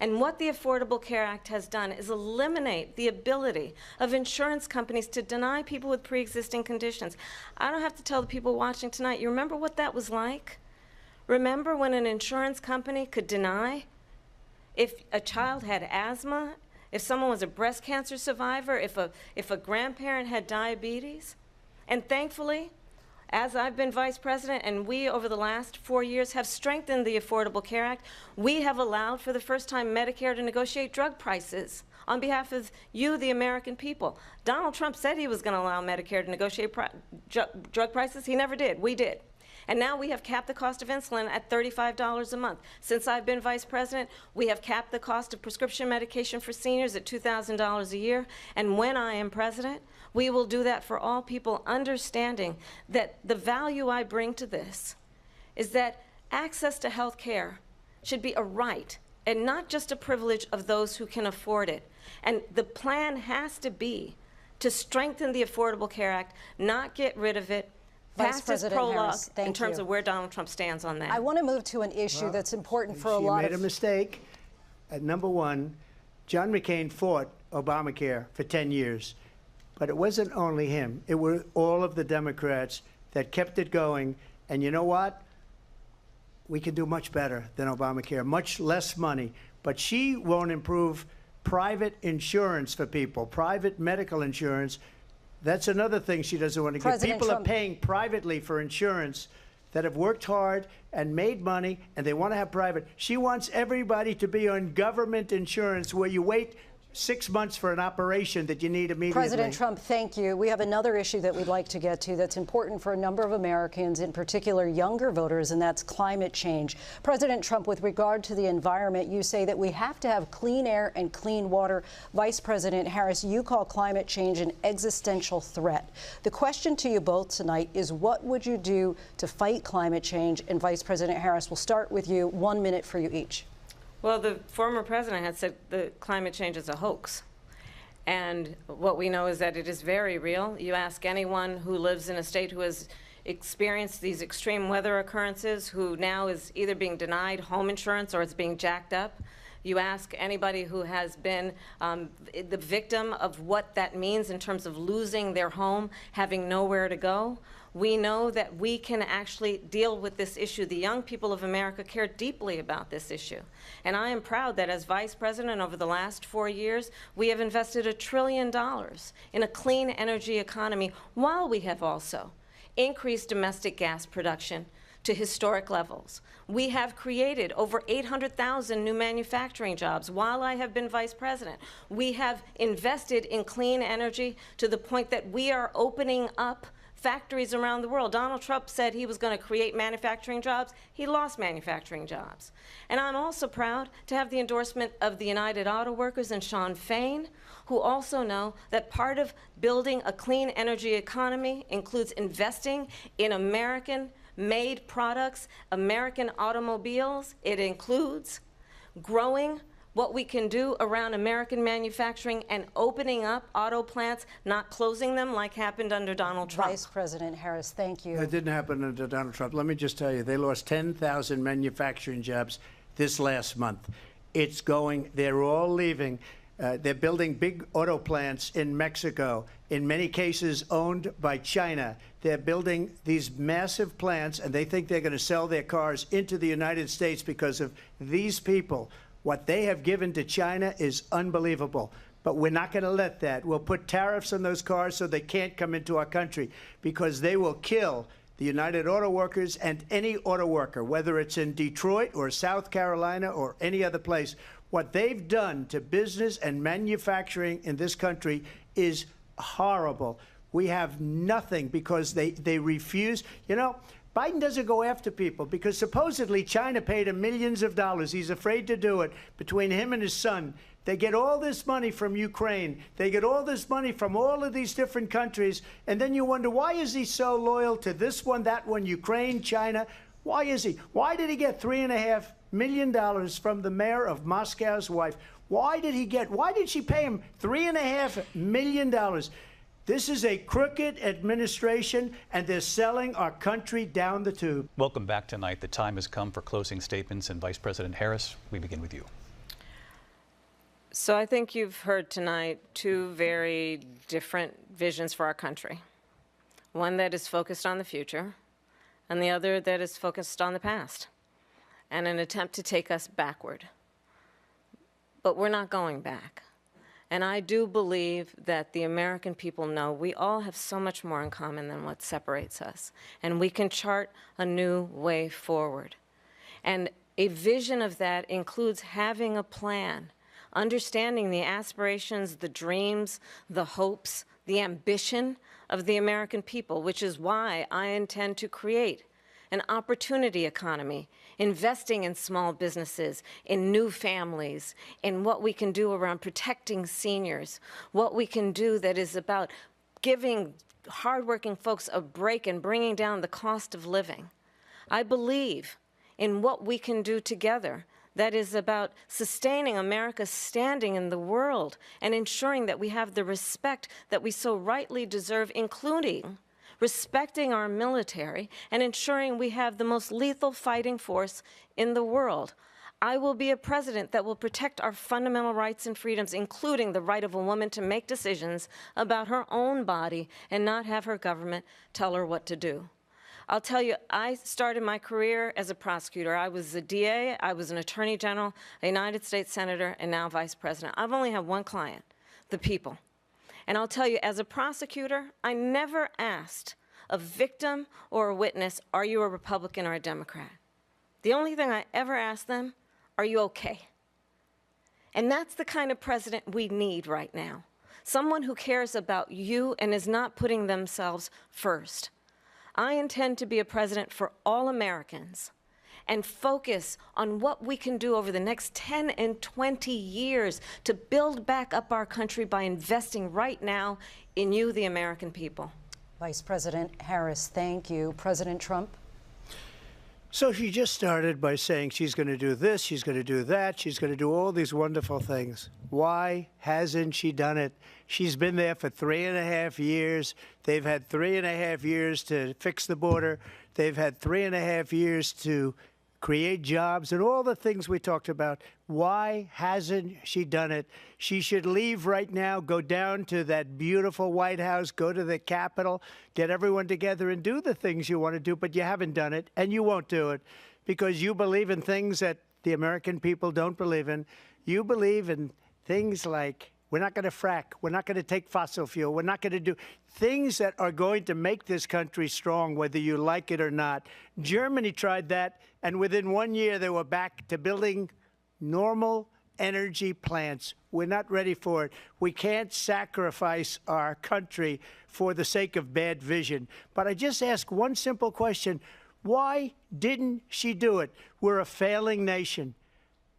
And what the Affordable Care Act has done is eliminate the ability of insurance companies to deny people with pre-existing conditions. I don't have to tell the people watching tonight, you remember what that was like? Remember when an insurance company could deny if a child had asthma, if someone was a breast cancer survivor, if a grandparent had diabetes? And thankfully, as I've been vice president, and we, over the last 4 years, have strengthened the Affordable Care Act, we have allowed, for the first time, Medicare to negotiate drug prices on behalf of you, the American people. Donald Trump said he was going to allow Medicare to negotiate drug prices. He never did. We did. And now we have capped the cost of insulin at $35 a month. Since I've been vice president, we have capped the cost of prescription medication for seniors at $2,000 a year. And when I am president, we will do that for all people, understanding that the value I bring to this is that access to health care should be a right and not just a privilege of those who can afford it. And the plan has to be to strengthen the Affordable Care Act, not get rid of it, Vice President Harris, in terms of where Donald Trump stands on that. I want to move to an issue that's important for a lot of... She made a mistake. Number one, John McCain fought Obamacare for 10 years. But it wasn't only him. It were all of the Democrats that kept it going. And you know what? We can do much better than Obamacare, much less money. But she won't improve private insurance for people, private medical insurance. That's another thing she doesn't want to give. People are paying privately for insurance that have worked hard and made money, and they want to have private. She wants everybody to be on government insurance where you wait 6 months for an operation that you need immediately. President Trump, thank you. We have another issue that we'd like to get to that's important for a number of Americans, in particular younger voters, and that's climate change. President Trump, with regard to the environment, you say that we have to have clean air and clean water. Vice President Harris, you call climate change an existential threat. The question to you both tonight is, what would you do to fight climate change? And Vice President Harris, we'll start with you. 1 minute for you each. Well, the former president had said that climate change is a hoax. And what we know is that it is very real. You ask anyone who lives in a state who has experienced these extreme weather occurrences, who now is either being denied home insurance or it's being jacked up. You ask anybody who has been the victim of what that means in terms of losing their home, having nowhere to go. We know that we can actually deal with this issue. The young people of America care deeply about this issue. And I am proud that as vice president over the last 4 years, we have invested $1 trillion in a clean energy economy, while we have also increased domestic gas production to historic levels. We have created over 800,000 new manufacturing jobs while I have been vice president. We have invested in clean energy to the point that we are opening up factories around the world. Donald Trump said he was going to create manufacturing jobs. He lost manufacturing jobs. And I'm also proud to have the endorsement of the United Auto Workers and Sean Fain, who also know that part of building a clean energy economy includes investing in American-made products, American automobiles. It includes growing what we can do around American manufacturing and opening up auto plants, not closing them like happened under Donald Trump. Vice President Harris, thank you. It didn't happen under Donald Trump. Let me just tell you, they lost 10,000 manufacturing jobs this last month. It's going, they're all leaving. They're building big auto plants in Mexico, in many cases owned by China. They're building these massive plants, and they think they're going to sell their cars into the United States because of these people. What they have given to China is unbelievable. But we're not going to let that. We'll put tariffs on those cars so they can't come into our country, because they will kill the United Auto Workers and any auto worker, whether it's in Detroit or South Carolina or any other place. What they've done to business and manufacturing in this country is horrible. We have nothing because they refuse. You know, Biden doesn't go after people because supposedly China paid him millions of dollars. He's afraid to do it. Between him and his son, they get all this money from Ukraine. They get all this money from all of these different countries. And then you wonder, why is he so loyal to this one, that one, Ukraine, China? Why is he? Why did he get $3.5 million from the mayor of Moscow's wife? Why did she pay him $3.5 million? This is a crooked administration, and they're selling our country down the tube. Welcome back tonight. The time has come for closing statements, and Vice President Harris, we begin with you. So I think you've heard tonight two very different visions for our country. One that is focused on the future, and the other that is focused on the past, and an attempt to take us backward. But we're not going back. And I do believe that the American people know we all have so much more in common than what separates us, and we can chart a new way forward. And a vision of that includes having a plan, understanding the aspirations, the dreams, the hopes, the ambition of the American people, which is why I intend to create an opportunity economy, investing in small businesses, in new families, in what we can do around protecting seniors, what we can do that is about giving hardworking folks a break and bringing down the cost of living. I believe in what we can do together that is about sustaining America's standing in the world and ensuring that we have the respect that we so rightly deserve, including respecting our military and ensuring we have the most lethal fighting force in the world. I will be a president that will protect our fundamental rights and freedoms, including the right of a woman to make decisions about her own body and not have her government tell her what to do. I'll tell you, I started my career as a prosecutor. I was a DA, I was an attorney general, a United States senator, and now vice president. I've only had one client, the people. And I'll tell you, as a prosecutor, I never asked a victim or a witness, are you a Republican or a Democrat? The only thing I ever asked them, are you okay? And that's the kind of president we need right now. Someone who cares about you and is not putting themselves first. I intend to be a president for all Americans and focus on what we can do over the next 10 and 20 years to build back up our country by investing right now in you, the American people. Vice President Harris, thank you. President Trump? So she just started by saying she's going to do this, she's going to do that, she's going to do all these wonderful things. Why hasn't she done it? She's been there for 3.5 years. They've had 3.5 years to fix the border. They've had 3.5 years to create jobs and all the things we talked about. Why hasn't she done it? She should leave right now, go down to that beautiful White House, go to the Capitol, get everyone together and do the things you want to do, but you haven't done it, and you won't do it because you believe in things that the American people don't believe in. You believe in things like we're not going to frack, we're not going to take fossil fuel, we're not going to do things that are going to make this country strong, whether you like it or not. Germany tried that, and within 1 year they were back to building normal energy plants. We're not ready for it. We can't sacrifice our country for the sake of bad vision. But I just ask one simple question. Why didn't she do it? We're a failing nation.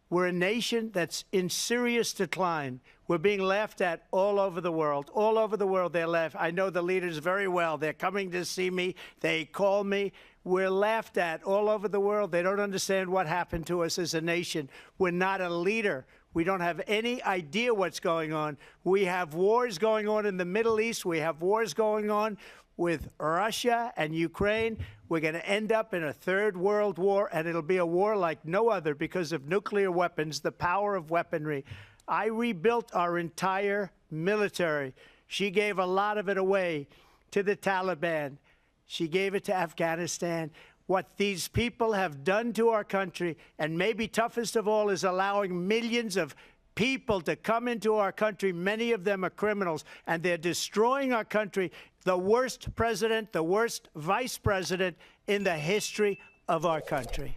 We're a nation that's in serious decline. We're being laughed at all over the world. All over the world, they're laughed. I know the leaders very well. They're coming to see me. They call me. We're laughed at all over the world. They don't understand what happened to us as a nation. We're not a leader. We don't have any idea what's going on. We have wars going on in the Middle East. We have wars going on with Russia and Ukraine. We're going to end up in a third world war, and it'll be a war like no other because of nuclear weapons, the power of weaponry. I rebuilt our entire military. She gave a lot of it away to the Taliban. She gave it to Afghanistan. What these people have done to our country, and maybe toughest of all, is allowing millions of people to come into our country. Many of them are criminals, and they're destroying our country. The worst president, the worst vice president in the history of our country.